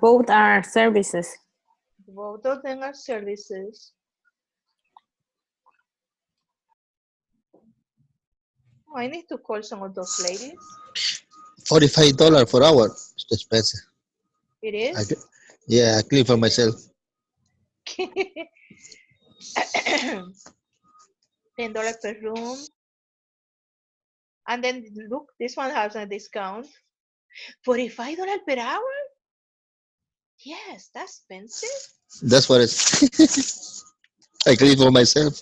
Both are services. Both of them are services. Oh, I need to call some of those ladies. $45 per hour. It's expensive. It is? Yeah, I clean for myself. $10 per room. And then look, this one has a discount. $45 per hour? Yes, that's expensive. That's what it's. I clean for myself.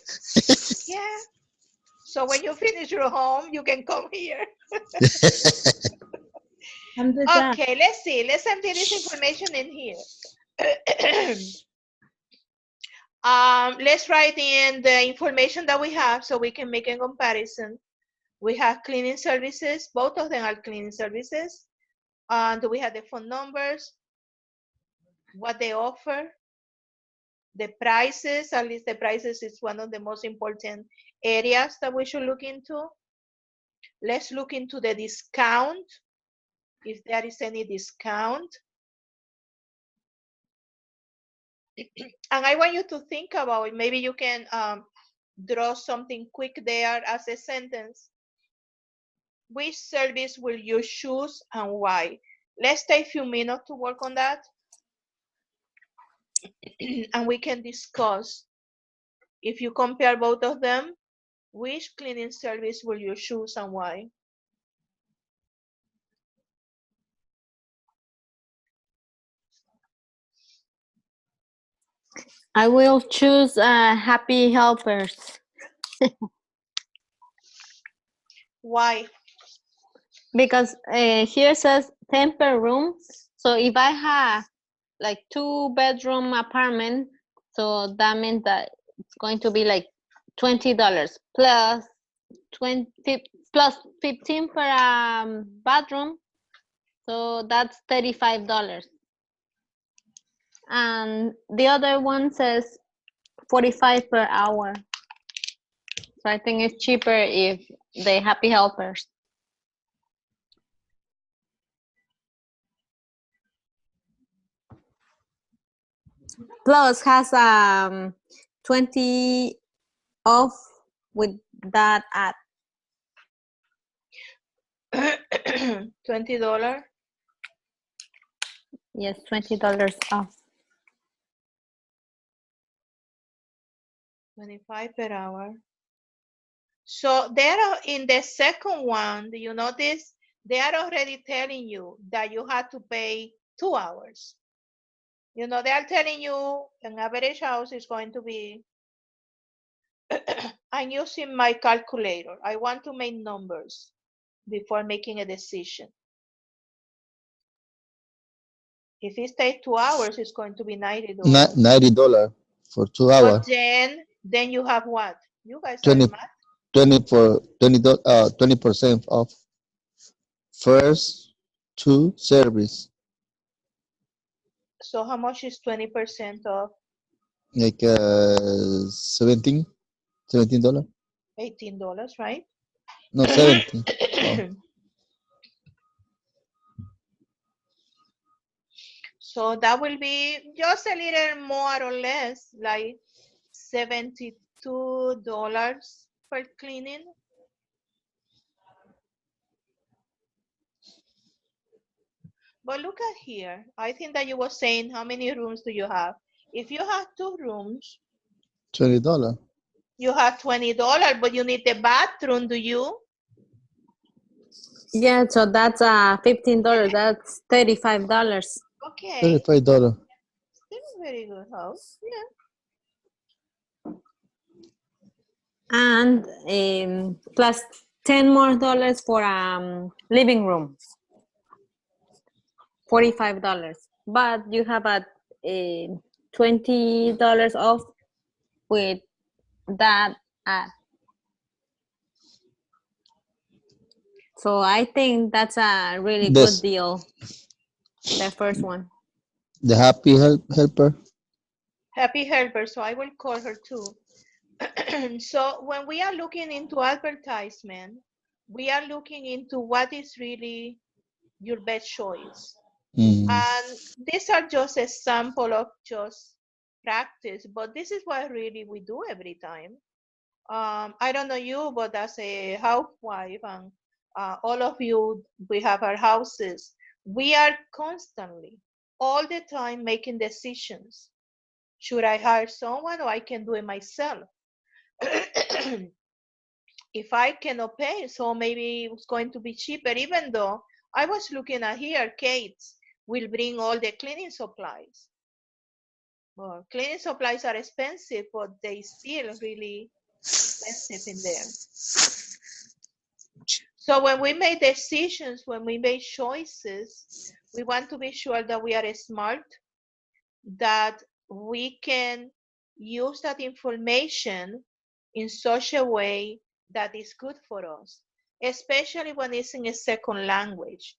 Yeah. So when you finish your home, you can come here. Okay, let's see. Let's enter this information in here. Let's write in the information that we have so we can make a comparison. We have cleaning services. Both of them are cleaning services. And we have the phone numbers, what they offer, the prices. At least the prices is one of the most important areas that we should look into. Let's look into the discount, if there is any discount. And I want you to think about it. Maybe you can draw something quick there as a sentence. Which service will you choose and why? Let's take a few minutes to work on that. And we can discuss, if you compare both of them, which cleaning service will you choose and why? I will choose Happy Helpers. Why? Because here says 10 per room. So if I have like 2-bedroom apartment, so that means that it's going to be like $20 plus 15 per bathroom. So that's $35. And the other one says 45 per hour. So I think it's cheaper if they Happy Helpers. Plus has 20 off with that ad. $20? Yes, $20 off. 25 per hour. So there are, in the second one, do you notice they are already telling you that you have to pay 2 hours. You know, they are telling you an average house is going to be, I'm using my calculator. I want to make numbers before making a decision. If it takes 2 hours, it's going to be $90. $90 for 2 hours. But then you have what? You guys 20 are math. 20% off first 2 service. So how much is 20% off? Like $17. $18, right? No, 17. Oh. So that will be just a little more or less, like $72 per cleaning. But look at here. I think that you were saying, how many rooms do you have? If you have 2 rooms, $20. you have $20, but you need the bathroom, do you? Yeah, so that's $15. That's $35. Okay. $35. Still very good house. Yeah. And plus $10 more for living room. $45. But you have a $20 off with that ad. So I think that's a really good deal. The first one. The Happy Helper. Happy helper, so I will call her too. So when we are looking into advertisement, we are looking into what is really your best choice. And these are just a sample of just practice, but this is what really we do every time. I don't know you, but as a housewife and all of you, we have our houses. We are constantly, all the time making decisions. Should I hire someone or I can do it myself? If I cannot pay, so maybe it's going to be cheaper, even though I was looking at here, Kate's will bring all the cleaning supplies. Well, cleaning supplies are expensive, but they still really expensive in there. So when we make decisions, when we make choices, we want to be sure that we are smart, that we can use that information in such a way that is good for us, especially when it's in a second language.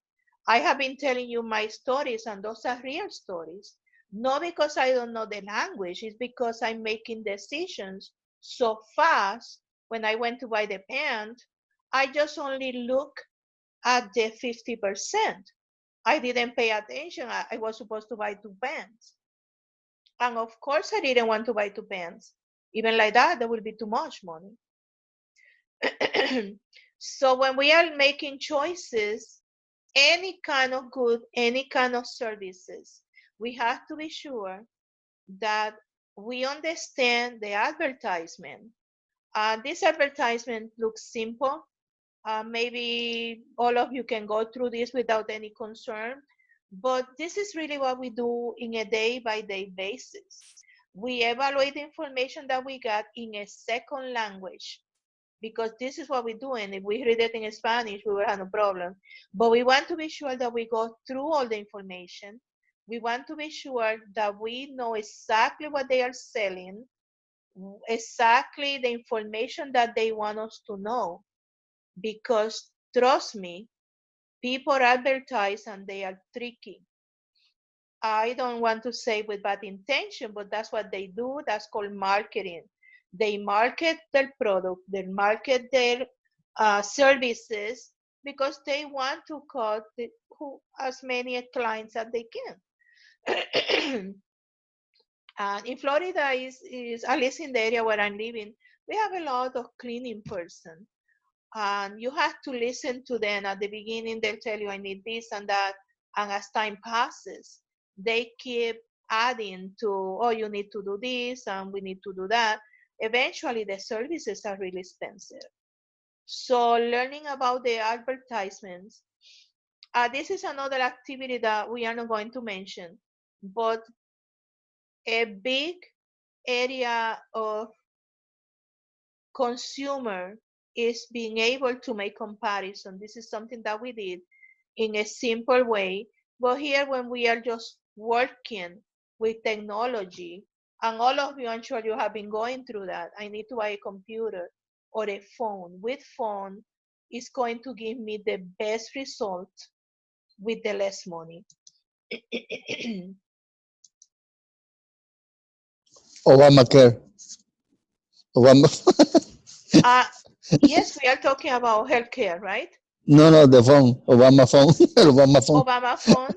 I have been telling you my stories, and those are real stories. Not because I don't know the language, it's because I'm making decisions so fast. When I went to buy the pant, I just only look at the 50%. I didn't pay attention. I was supposed to buy 2 pants. And of course, I didn't want to buy 2 pants. Even like that will be too much money. So when we are making choices, any kind of good, any kind of services, we have to be sure that we understand the advertisement. This advertisement looks simple. Maybe all of you can go through this without any concern, but this is really what we do in a day-by-day basis. We evaluate the information that we got in a second language, because this is what we do, and if we read it in Spanish, we will have no problem. But we want to be sure that we go through all the information. We want to be sure that we know exactly what they are selling, exactly the information that they want us to know. Because trust me, people advertise and they are tricky. I don't want to say with bad intention, but that's what they do. That's called marketing. They market their product, they market their services, because they want to cut as many clients as they can. And in Florida is at least in the area where I'm living, we have a lot of cleaning person. And you have to listen to them. At the beginning, they'll tell you, I need this and that. And as time passes, they keep adding to, oh, you need to do this and we need to do that. Eventually, the services are really expensive. So learning about the advertisements, this is another activity that we are not going to mention, but a big area of consumer is being able to make comparison. This is something that we did in a simple way. But here, when we are just working with technology, and all of you, I'm sure you have been going through that. I need to buy a computer or a phone. With phone, it's going to give me the best result with the less money. Obamacare. Obama. Yes, we are talking about healthcare, right? No, the phone. Obama phone. Obama phone. Obama phone.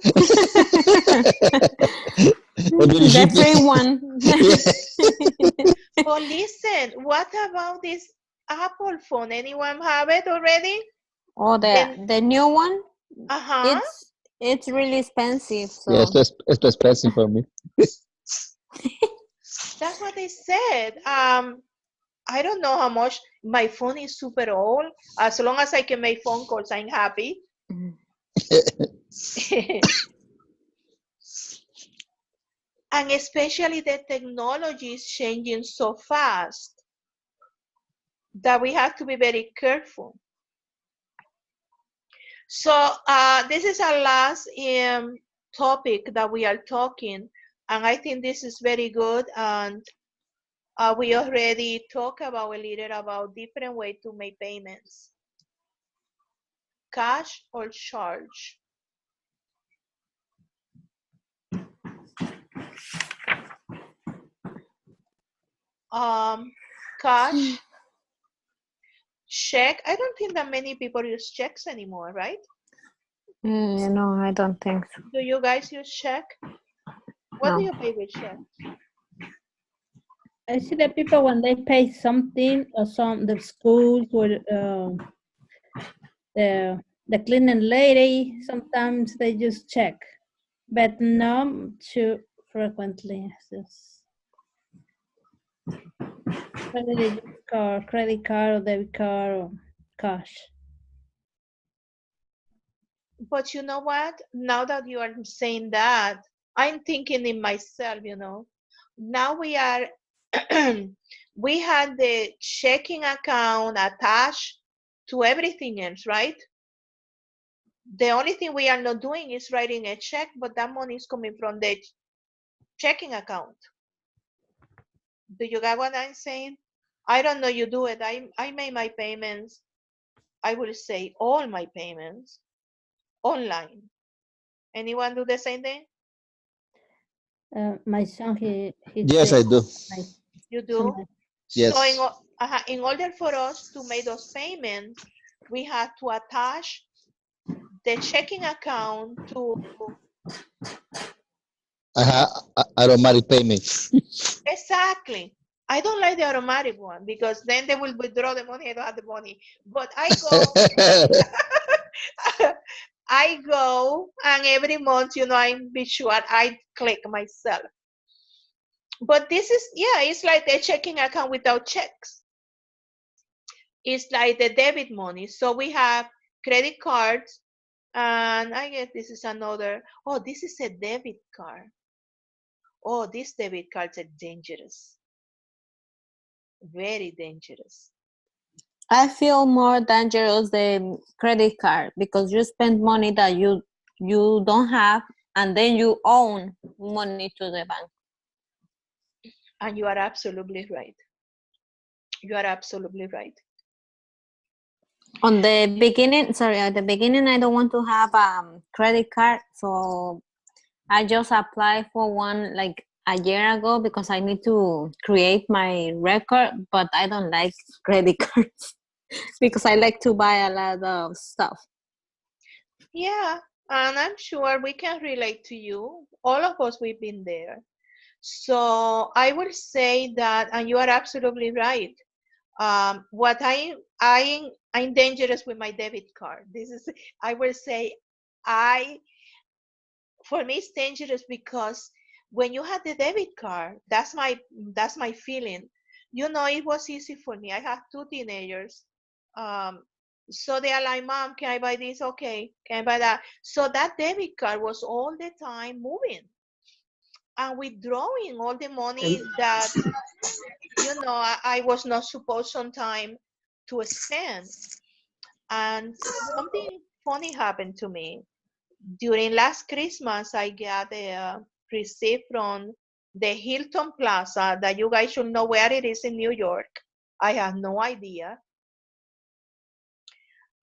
The free one. But listen, what about this Apple phone? Anyone have it already? Oh, the new one? Uh-huh. It's really expensive. So. Yeah, it's expensive for me. That's what they said. I don't know how much. My phone is super old. As long as I can make phone calls, I'm happy. And especially the technology is changing so fast that we have to be very careful. So this is our last topic that we are talking, and I think this is very good. And we already talked about a little about different ways to make payments. Cash or charge. Cash, check. I don't think that many people use checks anymore, right? No, I don't think so. Do you guys use check? What No. do you pay with check? I see that people, when they pay something or the schools or the cleaning lady, sometimes they just check, but not too frequently. Whether they use credit card or debit card or cash. But you know what? Now that you are saying that, I'm thinking in myself, now we are, we had the checking account attached to everything else, right? The only thing we are not doing is writing a check, but that money is coming from the checking account. Do you get what I'm saying? I don't know you do it. I made my payments, I will say all my payments online. Anyone do the same thing? My son, he Yes, I do. You do? Yes. So in order for us to make those payments, we had to attach the checking account to Automatic payments. exactly. I don't like the automatic one because then they will withdraw the money. I don't have the money. But I go and every month, I be sure I click myself. But this is, it's like the checking account without checks. It's like the debit money. So we have credit cards, and I guess this is another. Oh, this is a debit card. Oh, these debit cards are dangerous. Very dangerous. I feel more dangerous than credit card because you spend money that you don't have, and then you own money to the bank. And you are absolutely right. You are absolutely right. At the beginning, I don't want to have a credit card, so I just applied for one like a year ago because I need to create my record, but I don't like credit cards because I like to buy a lot of stuff. Yeah, and I'm sure we can relate to you. All of us, we've been there. So I will say that, and you are absolutely right. What I'm dangerous with my debit card. This is, I will say, for me it's dangerous because when you have the debit card, that's my feeling. It was easy for me. I have two teenagers. So they are like, Mom, can I buy this? Okay, can I buy that? So that debit card was all the time moving and withdrawing all the money that I was not supposed sometimes to spend. And something funny happened to me. During last Christmas, I got a receipt from the Hilton Plaza that you guys should know where it is in New York. I have no idea.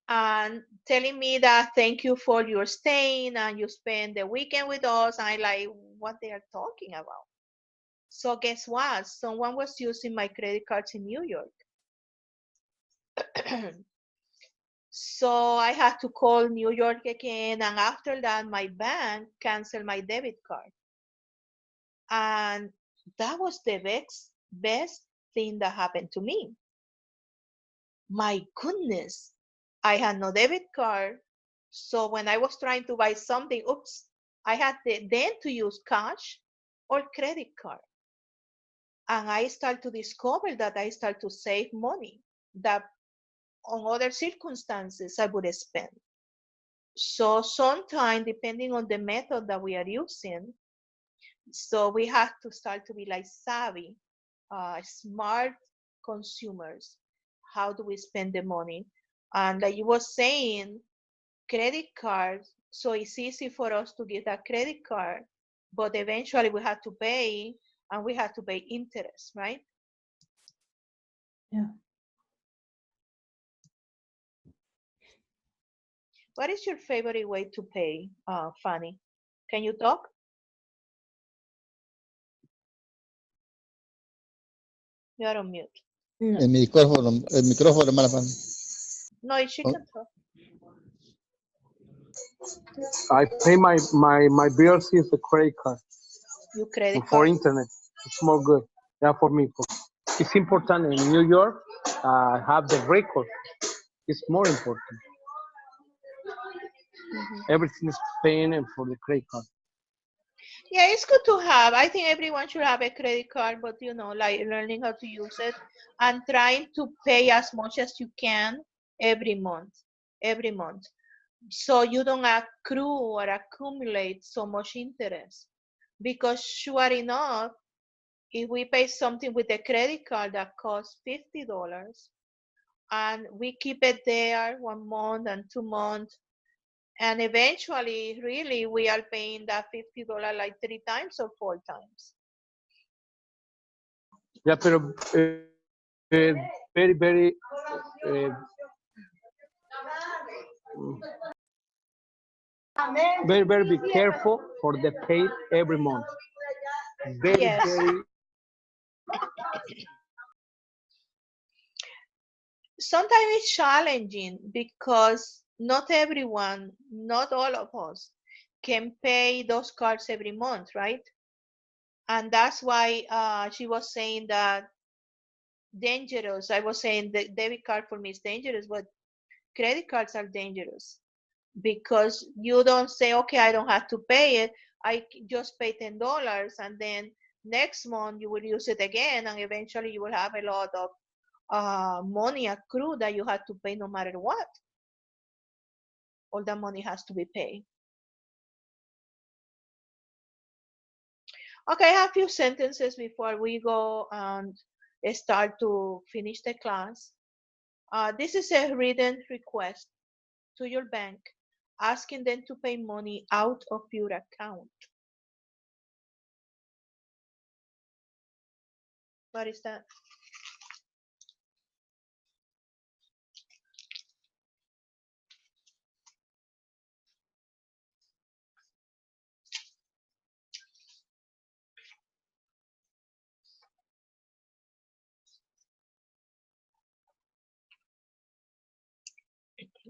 And telling me that thank you for your staying and you spend the weekend with us. I like what they are talking about. So guess what? Someone was using my credit cards in New York. So I had to call New York again, and after that, my bank canceled my debit card. And that was the best thing that happened to me. My goodness, I had no debit card. So when I was trying to buy something, oops, I had then to use cash or credit card. And I start to discover that I start to save money that on other circumstances I would spend. So sometimes, depending on the method that we are using, so we have to start to be like savvy, smart consumers. How do we spend the money? And like you were saying, credit cards, so it's easy for us to get a credit card, but eventually we have to pay, and we have to pay interest, right? Yeah. What is your favorite way to pay, Fanny? Can you talk? You are on mute. El micrófono, hermana Fanny. No, she can talk. I pay my bills with a credit card. Your credit For card. internet. It's more good. Yeah, for me. It's important in New York. Have the record. It's more important. Everything is paying for the credit card. Yeah, it's good to have. I think everyone should have a credit card, but you know, like learning how to use it and trying to pay as much as you can every month. So you don't accrue or accumulate so much interest. Because sure enough, if we pay something with a credit card that costs $50 and we keep it there 1 month and 2 months, and eventually, really, we are paying that $50 like 3 times or 4 times. Yeah, pero very, very very be careful for the pay every month. Very, Yes. very. Sometimes it's challenging because not everyone, not all of us can pay those cards every month, right? And that's why she was saying that dangerous. I was saying the debit card for me is dangerous, but credit cards are dangerous because you don't say, okay, I don't have to pay it. I just pay $10 and then next month you will use it again and eventually you will have a lot of money accrued that you have to pay no matter what. All the money has to be paid. Okay, I have a few sentences before we go and start to finish the class. This is a written request to your bank asking them to pay money out of your account. What is that?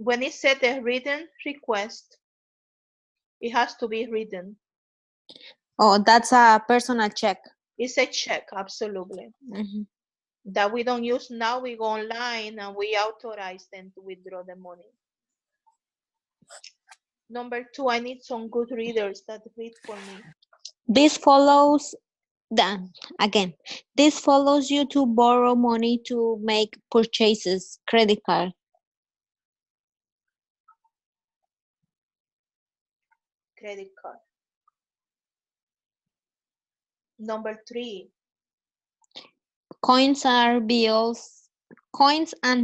When it said a written request, it has to be written. Oh, that's a personal check. It's a check, absolutely. That we don't use now. We go online and we authorize them to withdraw the money. Number 2, I need some good readers that read for me. This follows this follows you to borrow money to make purchases, credit card. Credit card. Number 3. Coins and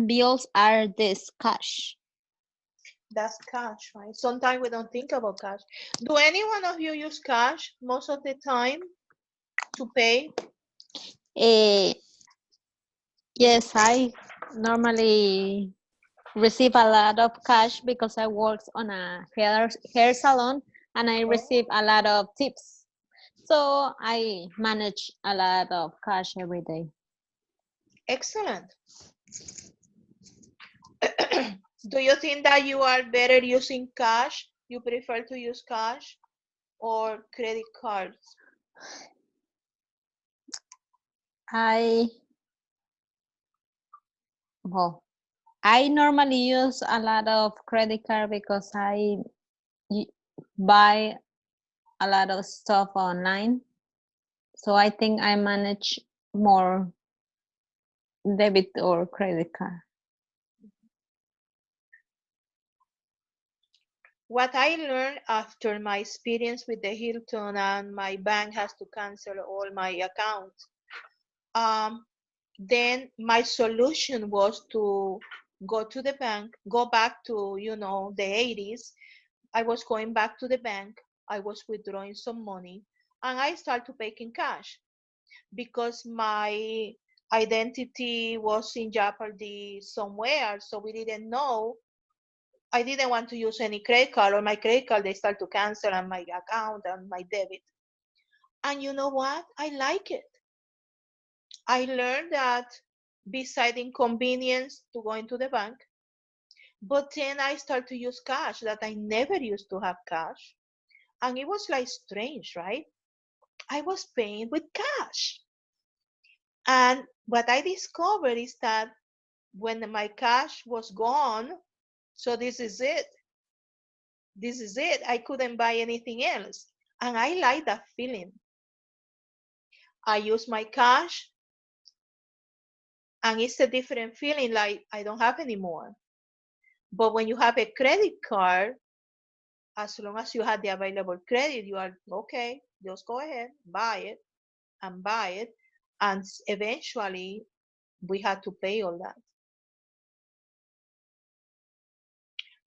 bills are this cash. That's cash, right? Sometimes we don't think about cash. Do any one of you use cash most of the time to pay? Yes, I normally receive a lot of cash because I work on a hair salon and I receive a lot of tips. So I manage a lot of cash every day. Excellent. Do you think that you are better using cash? You prefer to use cash or credit cards? I normally use a lot of credit card because I buy a lot of stuff online. So I think I manage more debit or credit card. What I learned after my experience with the Hilton and my bank has to cancel all my accounts, then my solution was to go to the bank, go back to, you know, the 80s. I was going back to the bank. I was withdrawing some money and I started paying cash because my identity was in jeopardy somewhere. So we didn't know. I didn't want to use any credit card or my credit card, they start to cancel on my account and my debit. And you know what? I like it. I learned that beside inconvenience to going to the bank, but then I started to use cash that I never used to have cash. And it was like strange, right? I was paying with cash. And what I discovered is that when my cash was gone, so this is it. This is it. I couldn't buy anything else. And I like that feeling. I use my cash and it's a different feeling, like I don't have any more. But when you have a credit card, as long as you have the available credit, you are okay, just go ahead, buy it and buy it. And eventually we had to pay all that.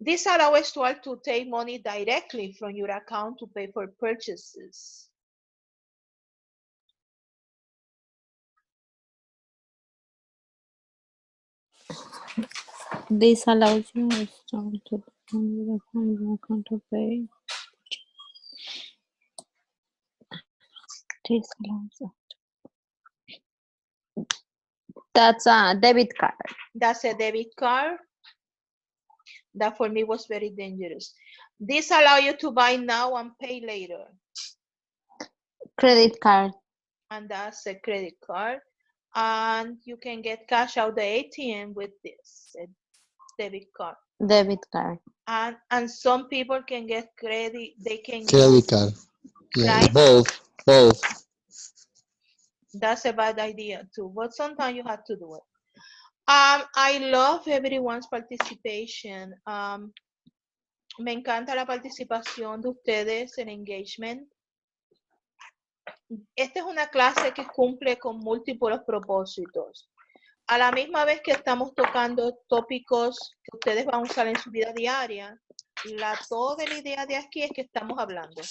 This allows us to take money directly from your account to pay for purchases. This allows you to account to pay. This allows. That's a debit card. That's a debit card. That for me was very dangerous. This allows you to buy now and pay later. Credit card. And that's a credit card. And you can get cash out the ATM with this, a debit card. Debit card. And some people can get credit, they can Credit card. Yeah, right? both. That's a bad idea too, but sometimes you have to do it. I love everyone's participation. Me encanta la participación de ustedes, el engagement. Esta es una clase que cumple con múltiples propósitos. A la misma vez que estamos tocando tópicos que ustedes van a usar en su vida diaria, toda la idea de aquí es que estamos hablando.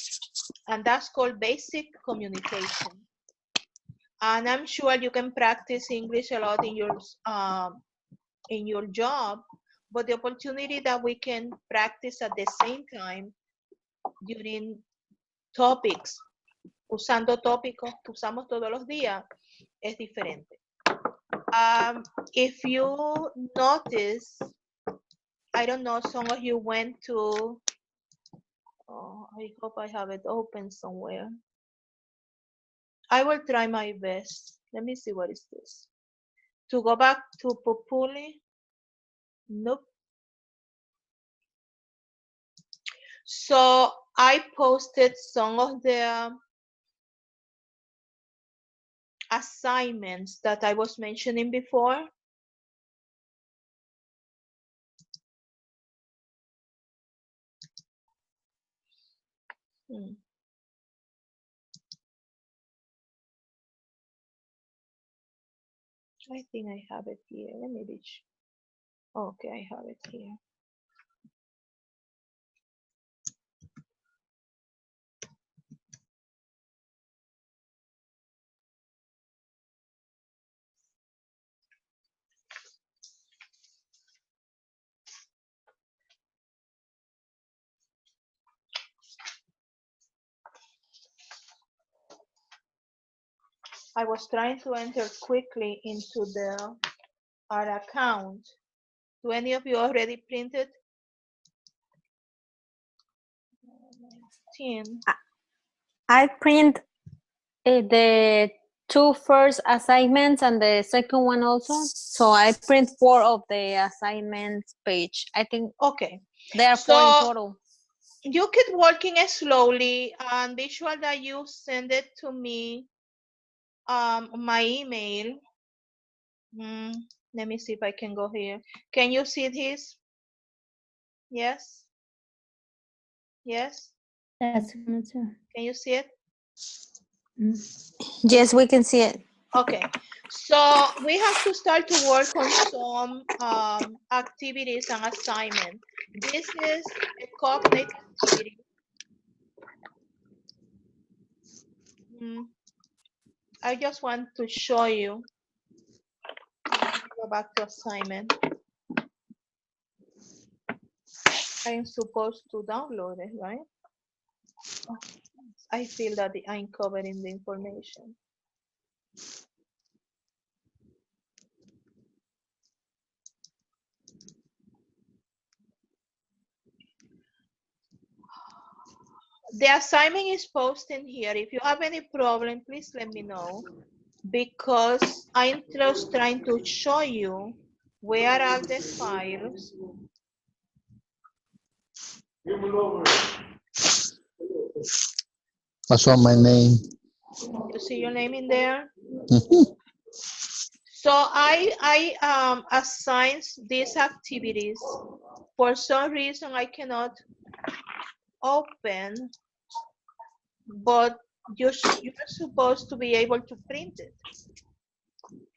And that's called basic communication. And I'm sure you can practice English a lot in your job, but the opportunity that we can practice at the same time during topics, usando tópicos que usamos todos los días, es diferente. If you notice, I don't know, some of you went to, I hope I have it open somewhere. I will try my best. Let me see, what is this? To go back to Populi? Nope. So I posted some of the assignments that I was mentioning before. I think I have it here. Let me be sure. Okay, I have it here. I was trying to enter quickly into our account. Do any of you already printed? 19. I print the two first assignments and the second one also. So I print 4 of the assignments page. I think okay. There are 4 in total. You keep working slowly and be sure that you send it to me my email. Let me see if I can go here. Can you see this? Yes? Yes? Yes. Can you see it? Yes, we can see it. Okay, so we have to start to work on some activities and assignments. This is a cognitive activity. I just want to show you. Go back to assignment. I'm supposed to download it, right? Oh, I feel that I'm covering the information. The assignment is posted here. If you have any problem, please let me know, because I'm just trying to show you where are the files. I saw my name. You see your name in there? Mhm. So I assign these activities. For some reason, I cannot open, but you're supposed to be able to print it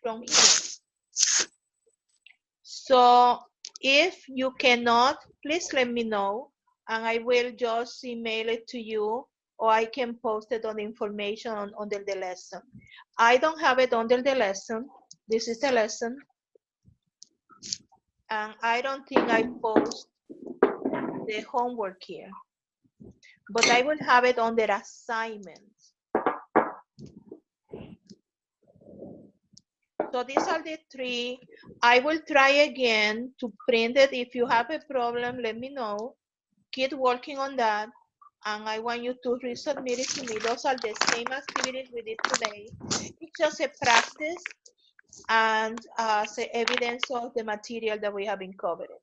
from here. So if you cannot, please let me know, and I will just email it to you, or I can post it on the information under the lesson. I don't have it under the lesson. This is the lesson. And I don't think I post the homework here, but I will have it on their assignments. So these are the three. I will try again to print it. If you have a problem, let me know. Keep working on that. And I want you to resubmit it to me. Those are the same activities we did today. It's just a practice and say evidence of the material that we have been covering.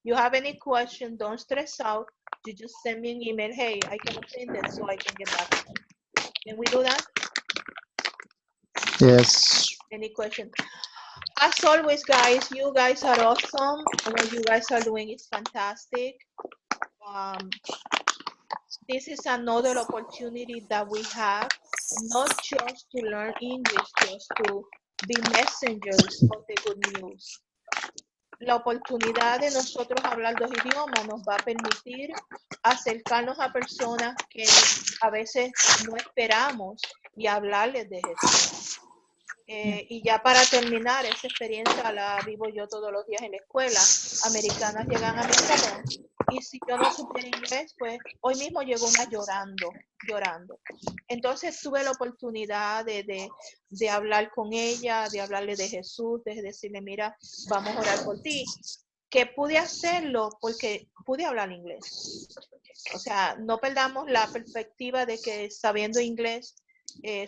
You have any question, don't stress out. You just send me an email. Hey, I cannot print it, so I can get back to you. Can we do that? Yes. Any question? As always, guys, you guys are awesome. What you guys are doing is fantastic. This is another opportunity that we have, not just to learn English, just to be messengers of the good news. La oportunidad de nosotros hablar dos idiomas nos va a permitir acercarnos a personas que a veces no esperamos y hablarles de Jesús. Y ya para terminar, esa experiencia la vivo yo todos los días en la escuela. Americanas llegan a mi salón y si yo no supiera inglés, pues hoy mismo llegó una llorando. Entonces tuve la oportunidad de hablar con ella, de hablarle de Jesús, de decirle, mira, vamos a orar por ti. Que pude hacerlo porque pude hablar inglés. O sea, no perdamos la perspectiva de que sabiendo inglés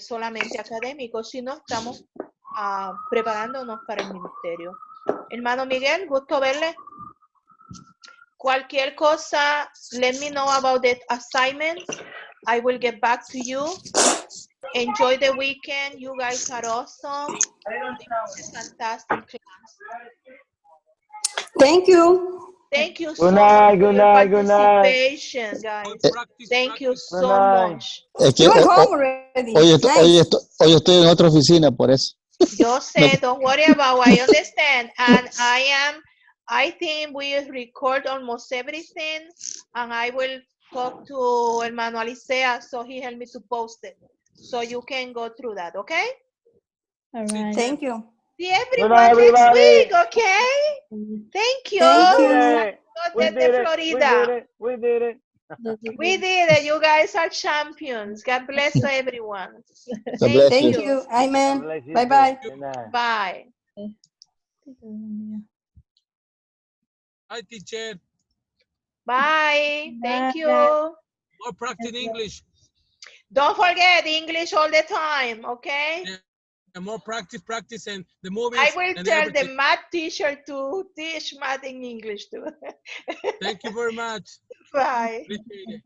solamente académico, sino estamos preparándonos para el ministerio. Hermano Miguel, gusto verle. Cualquier cosa, let me know about the assignments. I will get back to you. Enjoy the weekend. You guys are awesome. It's a fantastic class. Thank you. Thank you so much for your participation, guys. Thank you so much. Es que hoy estoy en otra oficina, por eso. Yo sé, don't worry about it. I understand. And I think we record almost everything, and I will talk to Hermano Alicea so he helped me to post it. So you can go through that, okay? All right. Thank you. See everyone next week, okay? Thank you. We did Florida. it. We did it. We did it. You guys are champions. God bless everyone. Thank you. Amen. Bye-bye. Bye. Hi, teacher. Bye. Thank you. More practice English. Don't forget English all the time, okay? Yeah. And more practice, and the movies. I will tell everything. the math teacher to teach math in English too. Thank you very much. Bye. Appreciate it.